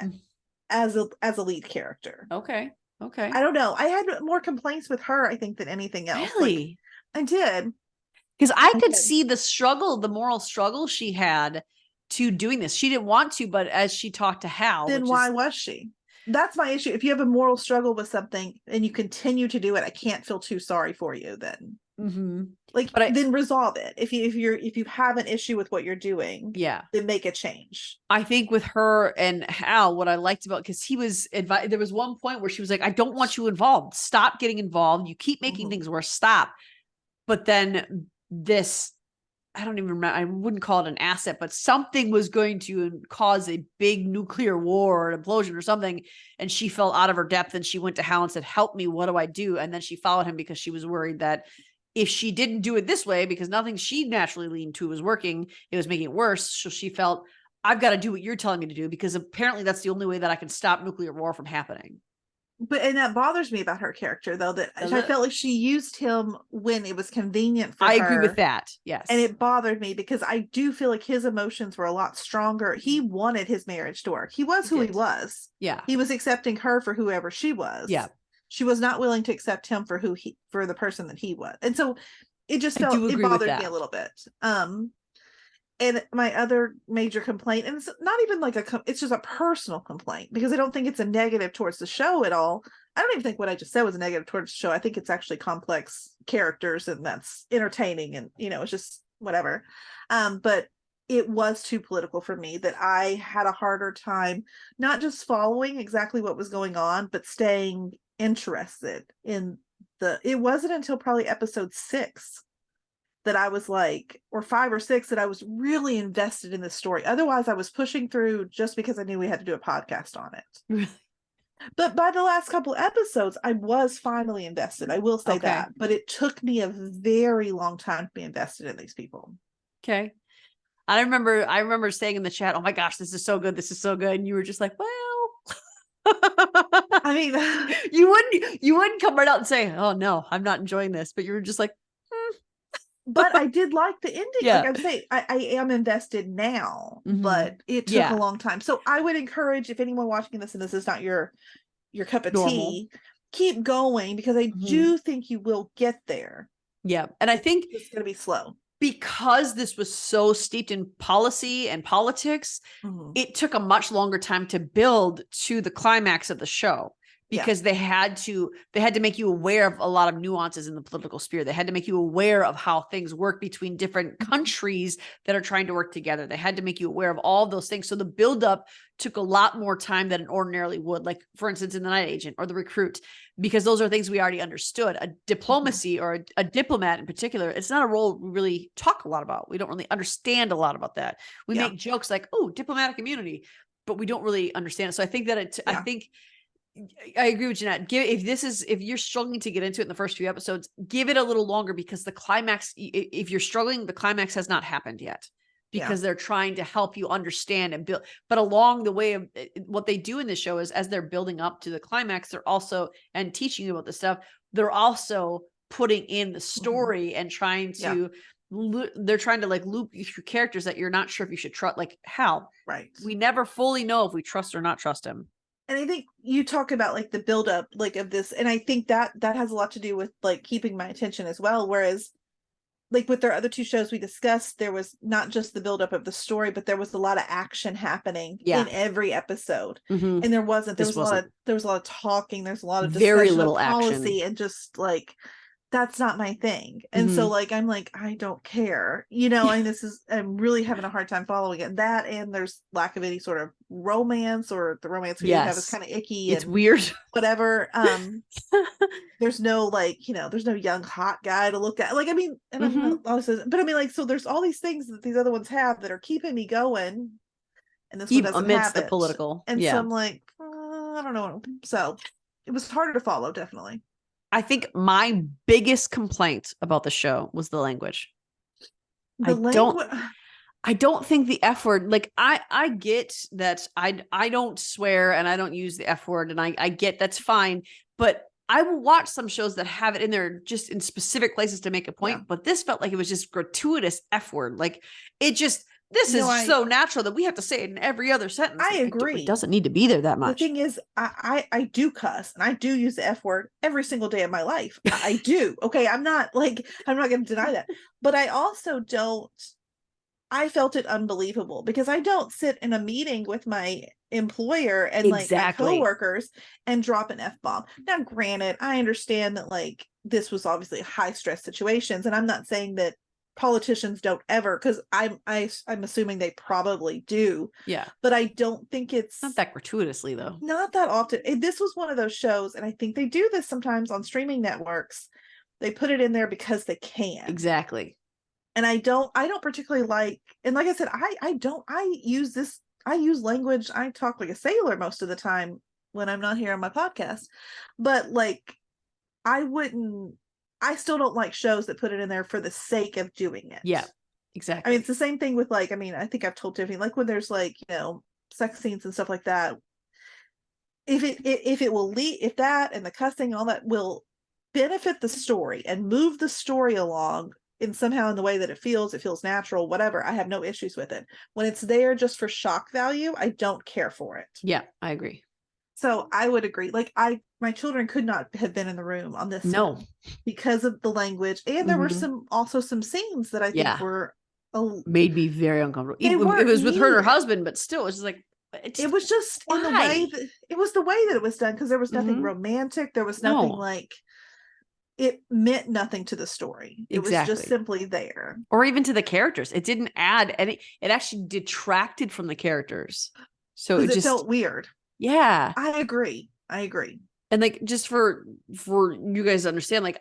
as a lead character. Okay. I don't know. I had more complaints with her, I think, than anything else. Really? Like, I did. Because I could see the moral struggle she had to doing this. She didn't want to, but as she talked to Hal. Then why was she? That's my issue. If you have a moral struggle with something and you continue to do it, I can't feel too sorry for you then. Mm-hmm. Then resolve it. If you have an issue with what you're doing, then make a change. I think with her and Hal, what I liked about, because he was there was one point where she was like, I don't want you involved. Stop getting involved. You keep making things worse. Stop. But then this, I don't even remember, I wouldn't call it an asset, but something was going to cause a big nuclear war or an implosion or something. And she fell out of her depth and she went to Hal and said, help me. What do I do? And then she followed him because she was worried that if she didn't do it this way, because nothing she naturally leaned to was working, it was making it worse. So she felt, I've got to do what you're telling me to do, because apparently that's the only way that I can stop nuclear war from happening. And that bothers me about her character, though, that I felt like she used him when it was convenient for her. I agree with that. Yes. And it bothered me because I do feel like his emotions were a lot stronger. He wanted his marriage to work. He was who he was. Yeah. He was accepting her for whoever she was. Yeah. She was not willing to accept him for for the person that he was. And so it just it bothered me a little bit. And my other major complaint, and it's not even like it's just a personal complaint, because I don't think it's a negative towards the show at all. I don't even think what I just said was a negative towards the show. I think it's actually complex characters and that's entertaining, and, it's just whatever. But it was too political for me, that I had a harder time, not just following exactly what was going on, but staying interested in it wasn't until probably episode 6 that I was like, or 5 or 6, that I was really invested in this story. Otherwise, I was pushing through just because I knew we had to do a podcast on it. But by the last couple episodes, I was finally invested. I will say that. But it took me a very long time to be invested in these people. Okay. I remember saying in the chat, oh my gosh, this is so good. This is so good. And you were just like, well, I mean, you wouldn't come right out and say, oh no, I'm not enjoying this. But you were just like, But I did like the ending. Yeah. Like I'm saying, I am invested now, but it took a long time. So I would encourage, if anyone watching this and this is not your cup of tea, keep going, because I do think you will get there. Yeah. And I think it's going to be slow. Because this was so steeped in policy and politics, it took a much longer time to build to the climax of the show. because they had to make you aware of a lot of nuances in the political sphere. They had to make you aware of how things work between different countries that are trying to work together. They had to make you aware of all those things. So the buildup took a lot more time than it ordinarily would, like for instance, in The Night Agent or The Recruit, because those are things we already understood. A diplomacy or a diplomat in particular, it's not a role we really talk a lot about. We don't really understand a lot about that. We make jokes like, oh, diplomatic immunity, but we don't really understand it. So I think that I think I agree with Jeanette. If you're struggling to get into it in the first few episodes, give it a little longer, because the climax, if you're struggling, the climax has not happened yet, because they're trying to help you understand and build. But along the way, what they do in the show is, as they're building up to the climax, they're also, and teaching you about the stuff, they're also putting in the story and trying to, they're trying to like loop you through characters that you're not sure if you should trust, like Hal. Right. We never fully know if we trust or not trust him. And I think you talk about like the buildup, like of this, and I think that has a lot to do with like keeping my attention as well. Whereas, like with their other two shows we discussed, there was not just the buildup of the story, but there was a lot of action happening in every episode, and there was a lot of talking. There's a lot of very discussion little of policy, action, and just like that's not my thing. And so like I'm like, I don't care, and I'm really having a hard time following it. That, and there's lack of any sort of romance, or the romance we do have is kind of icky. It's weird. Whatever. There's no like, there's no young hot guy to look at. Like, I mean, and I'm not also, but I mean, like, so there's all these things that these other ones have that are keeping me going, and this one doesn't have the it. political. And so I'm like, I don't know. So it was harder to follow, definitely. I think my biggest complaint about the show was the language. I don't think the F word, like I get that I don't swear and I don't use the F word, and I get that's fine, but I will watch some shows that have it in there just in specific places to make a point. But this felt like it was just gratuitous F word. Like this is so natural that we have to say it in every other sentence. I agree. It doesn't need to be there that much. The thing is, I do cuss, and I do use the F word every single day of my life. I do. Okay. I'm not going to deny that, but I also don't. I felt it unbelievable, because I don't sit in a meeting with my employer and like my coworkers and drop an F-bomb. Now, granted, I understand that like this was obviously high stress situations, and I'm not saying that politicians don't ever, because I'm assuming they probably do. Yeah. But I don't think it's not that gratuitously, though. Not that often. This was one of those shows, and I think they do this sometimes on streaming networks. They put it in there because they can. Exactly. And I don't particularly like, and like I said, I use language. I talk like a sailor most of the time when I'm not here on my podcast, but like, I still don't like shows that put it in there for the sake of doing it. Yeah, exactly. I mean, it's the same thing with like, I mean, I think I've told Tiffany, like when there's like, sex scenes and stuff like that, if that and the cussing and all that will benefit the story and move the story along in somehow in the way that it feels natural, whatever, I have no issues with it. When it's there just for shock value, I don't care for it. Yeah, I agree. So I would agree. Like my children could not have been in the room on this. No, because of the language. And there were also some scenes that I think were made me very uncomfortable. It was with her and her husband, but still, it was just like, it was just in the way that it was the way that it was done, because there was nothing romantic. There was nothing like, it meant nothing to the story. It was just simply there. Or even to the characters. It didn't add any, it actually detracted from the characters. So it just felt weird. Yeah. I agree. And like, just for you guys to understand, like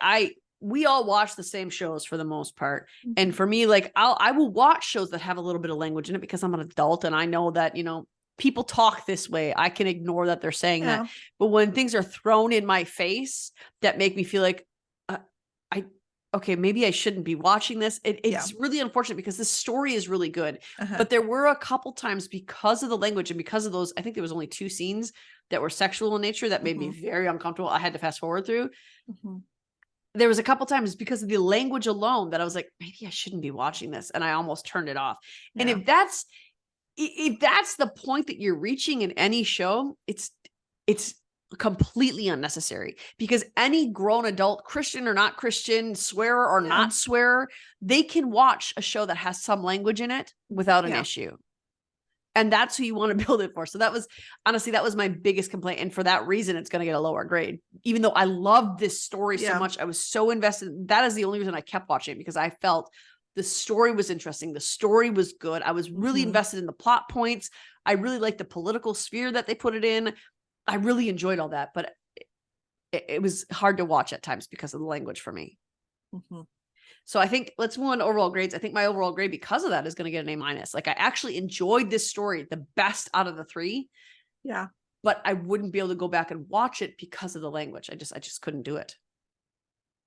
we all watch the same shows for the most part. Mm-hmm. And for me, like I will watch shows that have a little bit of language in it, because I'm an adult and I know that, people talk this way. I can ignore that they're saying that. But when things are thrown in my face that make me feel like, okay, maybe I shouldn't be watching this. It's really unfortunate, because this story is really good. But there were a couple times, because of the language and because of those, I think there was only 2 scenes that were sexual in nature that made me very uncomfortable. I had to fast forward through. There was a couple times because of the language alone that I was like, maybe I shouldn't be watching this. And I almost turned it off. Yeah. And if that's the point that you're reaching in any show, it's completely unnecessary, because any grown adult, Christian or not Christian, swearer or not swearer, they can watch a show that has some language in it without an issue. And that's who you want to build it for. So that was my biggest complaint. And for that reason, it's going to get a lower grade, even though I loved this story so much. I was so invested. That is the only reason I kept watching it, because I felt the story was interesting. The story was good. I was really invested in the plot points. I really liked the political sphere that they put it in. I really enjoyed all that, but it was hard to watch at times because of the language for me. So I think let's move on to overall grades. I think my overall grade because of that is going to get an A-. Like, I actually enjoyed this story the best out of the 3. Yeah. But I wouldn't be able to go back and watch it because of the language. I just couldn't do it.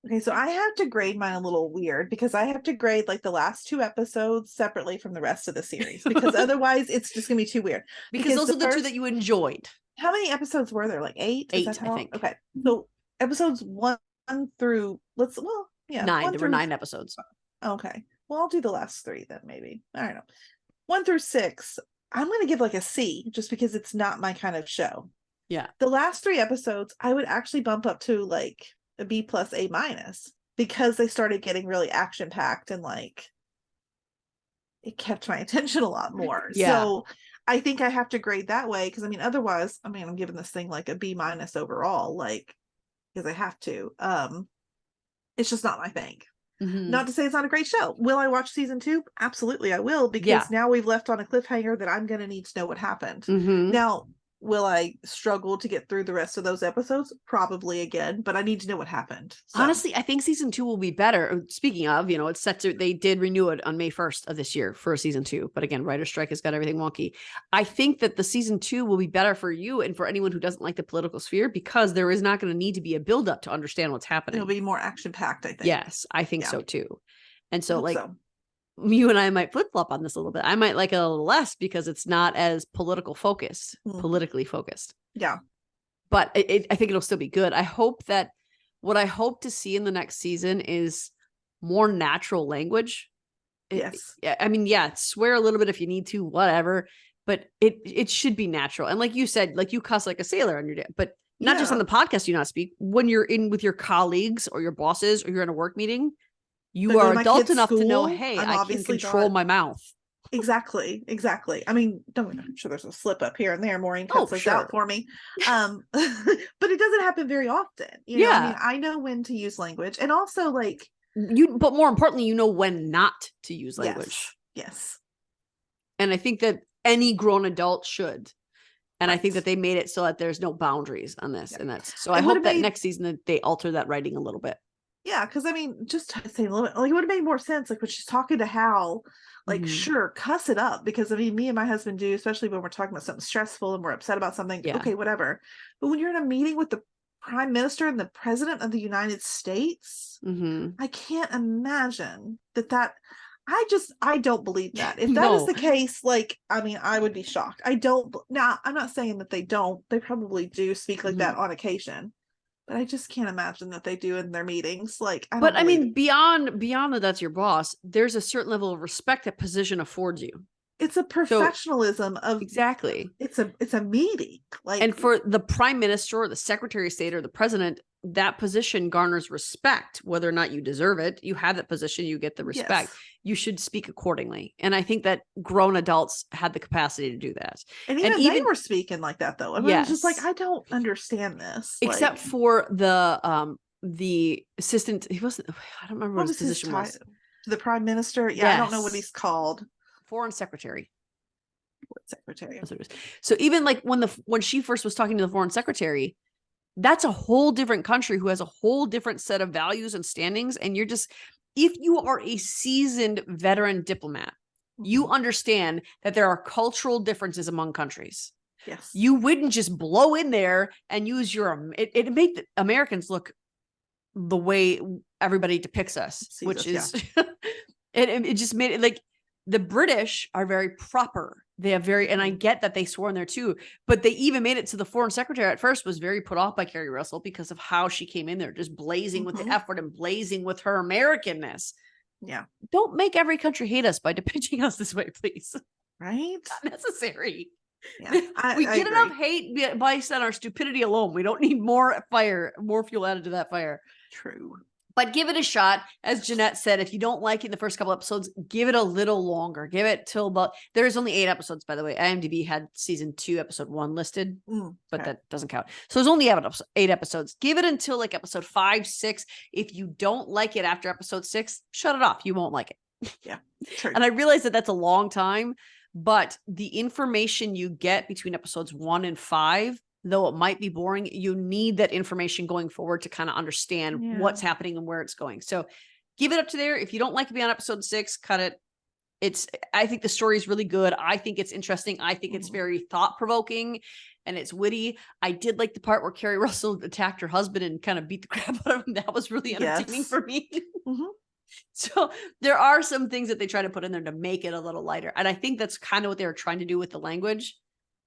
Okay, so I have to grade mine a little weird, because I have to grade like the last 2 episodes separately from the rest of the series, because otherwise it's just gonna be too weird. Because those are the 2 that you enjoyed. How many episodes were there? Like 8? 8, I think. Okay, so episodes 1 through 9. There were 9 episodes. Okay, well, I'll do the last 3 then, maybe. I don't know. 1 through 6, I'm gonna give like a C, just because it's not my kind of show. Yeah. The last 3 episodes, I would actually bump up to like a B+ A-, because they started getting really action packed, and like it kept my attention a lot more. So I think I have to grade that way, because otherwise, I'm giving this thing like a B- overall, like, because I have to. It's just not my thing. Not to say it's not a great show. Will I watch season 2? Absolutely I will, because now we've left on a cliffhanger that I'm going to need to know what happened. Now, will I struggle to get through the rest of those episodes? Probably again, but I need to know what happened. So. Honestly, I think season 2 will be better. Speaking of, it's set to, they did renew it on May 1st of this year for season 2. But again, writer's strike has got everything wonky. I think that the season 2 will be better for you and for anyone who doesn't like the political sphere, because there is not going to need to be a buildup to understand what's happening. It'll be more action packed, I think. Yes, I think so too. And so you and I might flip flop on this a little bit. I might like it a little less because it's not as politically focused. Yeah. But I think it'll still be good. I hope that what I hope to see in the next season is more natural language. Yes. Swear a little bit if you need to, whatever, but it should be natural. And like you said, like you cuss like a sailor on your day, but not just on the podcast, you not speak. When you're in with your colleagues or your bosses, or you're in a work meeting, you are adult enough to know, hey, I can control my mouth. Exactly. I'm sure there's a slip up here and there. Maureen cuts this out for me. But it doesn't happen very often. I know when to use language, and also like but more importantly, you know when not to use language. Yes. And I think that any grown adult should. And I think that they made it so that there's no boundaries on this. And that's so I hope that next season that they alter that writing a little bit. Yeah, because just to say a little bit, like, it would have made more sense, like when she's talking to Hal, like, sure, cuss it up, because me and my husband do, especially when we're talking about something stressful and we're upset about something. Okay, whatever. But when you're in a meeting with the Prime Minister and the President of the United States, I can't imagine that. I don't believe that. If that is the case, like, I would be shocked. I'm not saying that they don't. They probably do speak like that on occasion. But I just can't imagine that they do in their meetings. Like, beyond that, that's your boss. There's a certain level of respect that position affords you. It's a professionalism of exactly. It's a meeting. Like, and for the Prime Minister or the Secretary of State or the President, that position garners respect, whether or not you deserve it. You have that position, you get the respect. Yes. You should speak accordingly. And I think that grown adults had the capacity to do that. And even they were speaking like that, though. It's just like, I don't understand this. Except for the assistant. He wasn't. I don't remember what his position was. The Prime Minister. Yeah, yes. I don't know what he's called. Foreign Secretary. Secretary. That's what it is. So even like when she first was talking to the Foreign Secretary, that's a whole different country who has a whole different set of values and standings. And you're just, if you are a seasoned veteran diplomat, you understand that there are cultural differences among countries. Yes. You wouldn't just blow in there and use it made the Americans look the way everybody depicts us, which is, it just made it like, the British are very proper. They have and I get that they swore in there too, but they even made it to the Foreign Secretary at first was very put off by Carrie Russell because of how she came in there, just blazing with the F word and blazing with her Americanness. Yeah. Don't make every country hate us by depicting us this way, please. Right? Not necessary. Yeah. We get enough hate based on our stupidity alone. We don't need more fuel added to that fire. True. But give it a shot. As Jeanette said, if you don't like it in the first couple episodes, give it a little longer. Give it till about, there's only 8 episodes, by the way. IMDb had season 2, episode 1 listed, but that doesn't count. So there's only 8 episodes. Give it until like episode 5, 6. If you don't like it after episode 6, shut it off. You won't like it. Yeah. True. And I realize that that's a long time, but the information you get between episodes 1 and 5, though it might be boring, you need that information going forward to kind of understand what's happening and where it's going. So give it up to there. If you don't like to be on episode 6, cut it. I think the story is really good. I think it's interesting. I think it's very thought-provoking and it's witty. I did like the part where Kerry Russell attacked her husband and kind of beat the crap out of him. That was really entertaining for me. So there are some things that they try to put in there to make it a little lighter. And I think that's kind of what they were trying to do with the language,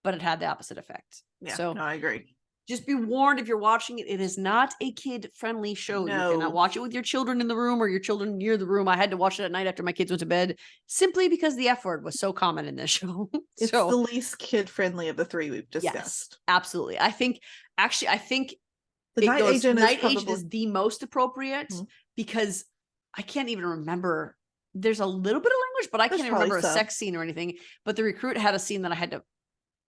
but it had the opposite effect. Yeah, so no, I agree. Just be warned if you're watching it, it is not a kid-friendly show. No. You cannot watch it with your children in the room or your children near the room. I had to watch it at night after my kids went to bed simply because the F word was so common in this show. It's the least kid-friendly of the 3 we've discussed. Yes, absolutely. I think the Night Agent is the most appropriate because I can't even remember. There's a little bit of language, but I can't even remember a sex scene or anything. But the recruit had a scene that I had to,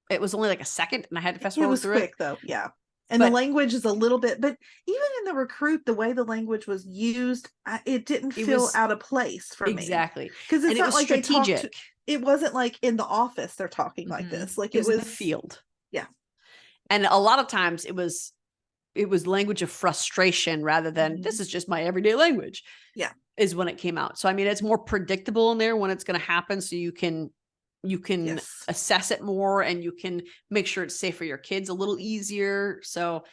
it was only like a second and I had to fast forward through it. It was quick though. Yeah. And the language is a little bit, but even in the recruit, the way the language was used, it didn't feel out of place for me. Exactly. Because it's not like strategic. It wasn't like in the office they're talking like this. Like it was in the field. Yeah. And a lot of times it was language of frustration rather than this is just my everyday language. Yeah. Is when it came out. So I mean, it's more predictable in there when it's going to happen. So you can assess it more and you can make sure it's safe for your kids a little easier. So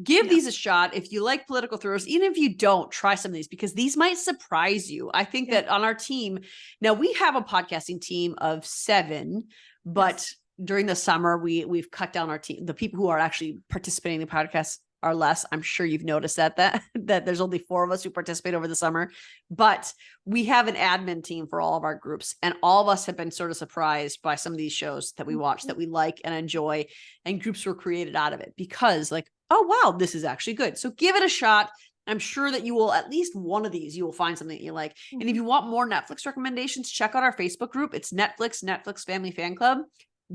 give these a shot. If you like political thrillers, even if you don't, try some of these because these might surprise you. I think that on our team, now we have a podcasting team of 7, but during the summer, we've cut down our team. The people who are actually participating in the podcast are less. I'm sure you've noticed that there's only 4 of us who participate over the summer, but we have an admin team for all of our groups. And all of us have been sort of surprised by some of these shows that we watch that we like and enjoy, and groups were created out of it because like, oh, wow, this is actually good. So give it a shot. I'm sure that you will, at least one of these, you will find something that you like. And if you want more Netflix recommendations, check out our Facebook group. It's Netflix Family Fan Club.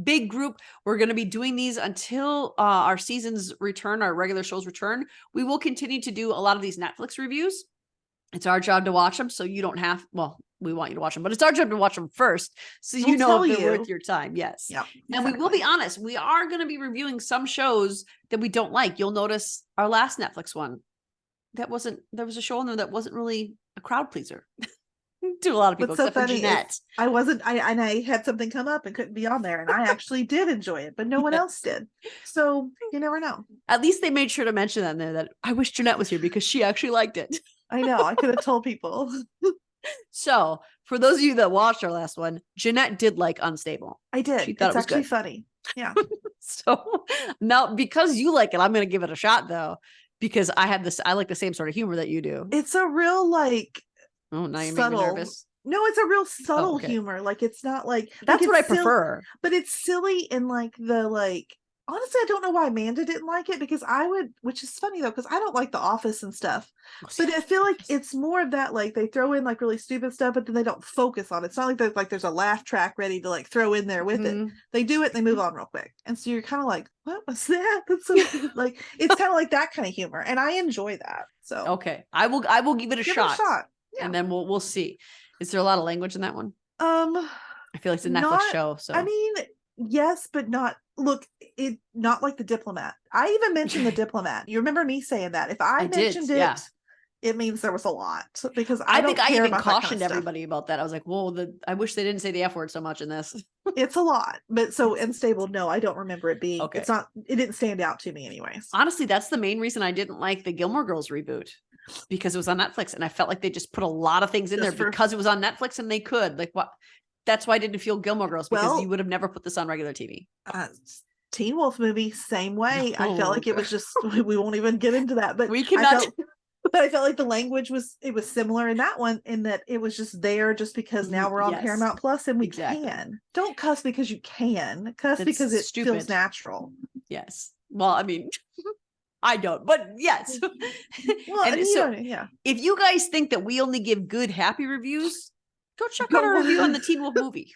Big group. We're going to be doing these until our seasons return, our regular shows return. We will continue to do a lot of these Netflix reviews. It's our job to watch them. So you don't have, well, we want you to watch them, but it's our job to watch them first. So you know if they're worth your time. Yes. Yep, and we will be honest. We are going to be reviewing some shows that we don't like. You'll notice our last Netflix one. There was a show on there that wasn't really a crowd pleaser. To a lot of people, except for Jeanette. I had something come up and couldn't be on there, and I actually did enjoy it, but no one else did. So you never know. At least they made sure to mention that in there, that I wish Jeanette was here because she actually liked it. I know. I could have told people. So for those of you that watched our last one, Jeanette did like Unstable. I did. She thought it's it was actually good. Funny. Yeah. So now because you like it, I'm going to give it a shot though, because I like the same sort of humor that you do. It's a real like. Oh, now you make me nervous. No, it's a real subtle humor. Like it's not like that's what I prefer. But it's silly in like the like. Honestly, I don't know why Amanda didn't like it because I would, which is funny though, because I don't like The Office and stuff. But I feel like it's more of that, like they throw in like really stupid stuff, but then they don't focus on it. It's not like there's a laugh track ready to like throw in there with it. They do it and they move on real quick. And so you're kind of like, what was that? That's so like it's kind of like that kind of humor. And I enjoy that. So okay. I will give it a shot. Yeah. And then we'll see. Is there a lot of language in that one? I feel like it's a Netflix show. So I mean, yes, but not. Look, it not like The Diplomat. I even mentioned The Diplomat. You remember me saying that? If I mentioned it, it means there was a lot because I think I even cautioned everybody about that. I was like, "Whoa, I wish they didn't say the F word so much in this." It's a lot, but so Unstable. No, I don't remember it being. Okay. It's not. It didn't stand out to me, anyways. Honestly, that's the main reason I didn't like the Gilmore Girls reboot. Because it was on Netflix and I felt like they just put a lot of things in there because it was on Netflix and they could like what that's why I didn't feel Gilmore Girls because you would have never put this on regular TV. Teen Wolf movie, same way. I felt like it was just we won't even get into that, but we cannot. But I felt like the language was similar in that one in that it was just there just because now we're on Paramount Plus and we can. Don't cuss because you can. Cuss because it feels natural. Yes. Well, I mean I don't, but yes. Well, and so yeah. if you guys think that we only give good, happy reviews, go check out our review on the Teen Wolf movie.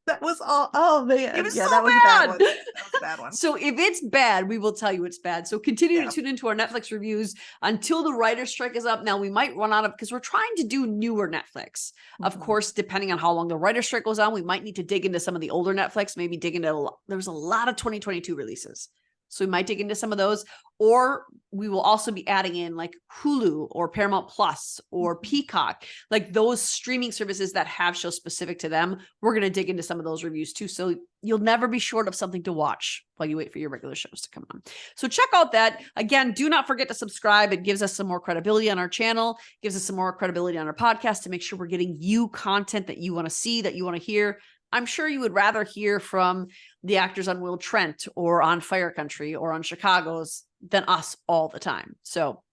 That was all. Oh man, it was yeah, so that was bad. a bad one. That was a bad one. So if it's bad, we will tell you it's bad. So continue to tune into our Netflix reviews until the writer's strike is up. Now we might run out of, because we're trying to do newer Netflix. Of course, depending on how long the writer's strike goes on, we might need to dig into some of the older Netflix, maybe dig into, there's a lot of 2022 releases. So we might dig into some of those, or we will also be adding in like Hulu or Paramount Plus or Peacock, like those streaming services that have shows specific to them. We're going to dig into some of those reviews too. So you'll never be short of something to watch while you wait for your regular shows to come on. So check out that. Again, do not forget to subscribe. It gives us some more credibility on our channel, gives us some more credibility on our podcast to make sure we're getting you content that you want to see, that you want to hear. I'm sure you would rather hear from the actors on Will Trent or on Fire Country or on Chicago's than us all the time. So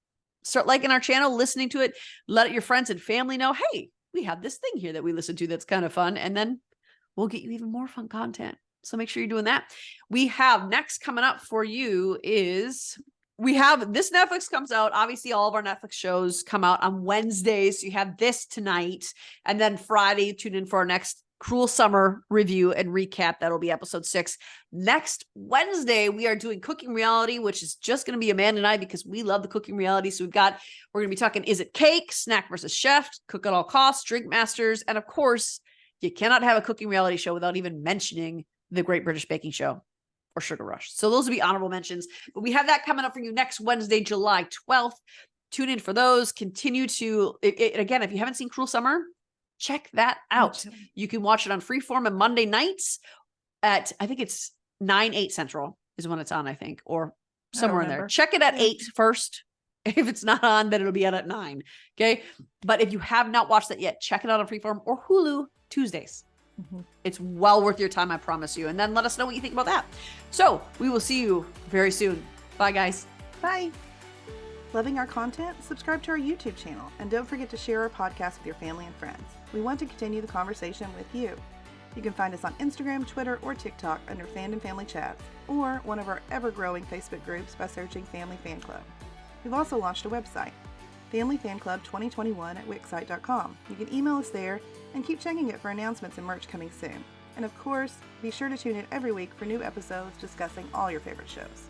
start liking our channel, listening to it, let your friends and family know, hey, we have this thing here that we listen to that's kind of fun. And then we'll get you even more fun content. So make sure you're doing that. We have next coming up for you is we have this Netflix comes out. Obviously, all of our Netflix shows come out on Wednesdays. So you have this tonight. And then Friday, tune in for our next Cruel Summer review and recap. That'll be episode 6. Next Wednesday, we are doing Cooking Reality, which is just going to be Amanda and I because we love the cooking reality. So we're going to be talking, is it cake, snack versus chef, cook at all costs, drink masters. And of course, you cannot have a cooking reality show without even mentioning the Great British Baking Show or Sugar Rush. So those will be honorable mentions, but we have that coming up for you next Wednesday, July 12th. Tune in for those. Continue to, again, if you haven't seen Cruel Summer, check that out. You can watch it on Freeform on Monday nights at, I think it's 9/8 Central is when it's on, I think, or somewhere in there. Check it at 8 first. If it's not on, then it'll be out at 9. Okay. But if you have not watched that yet, check it out on Freeform or Hulu Tuesdays. It's well worth your time, I promise you. And then let us know what you think about that. So we will see you very soon. Bye, guys. Bye. Loving our content? Subscribe to our YouTube channel. And don't forget to share our podcast with your family and friends. We want to continue the conversation with you. You can find us on Instagram, Twitter, or TikTok under Fandom Family Chats, or one of our ever-growing Facebook groups by searching Family Fan Club. We've also launched a website, Family Fan Club 2021 at wixsite.com. You can email us there and keep checking it for announcements and merch coming soon. And of course, be sure to tune in every week for new episodes discussing all your favorite shows.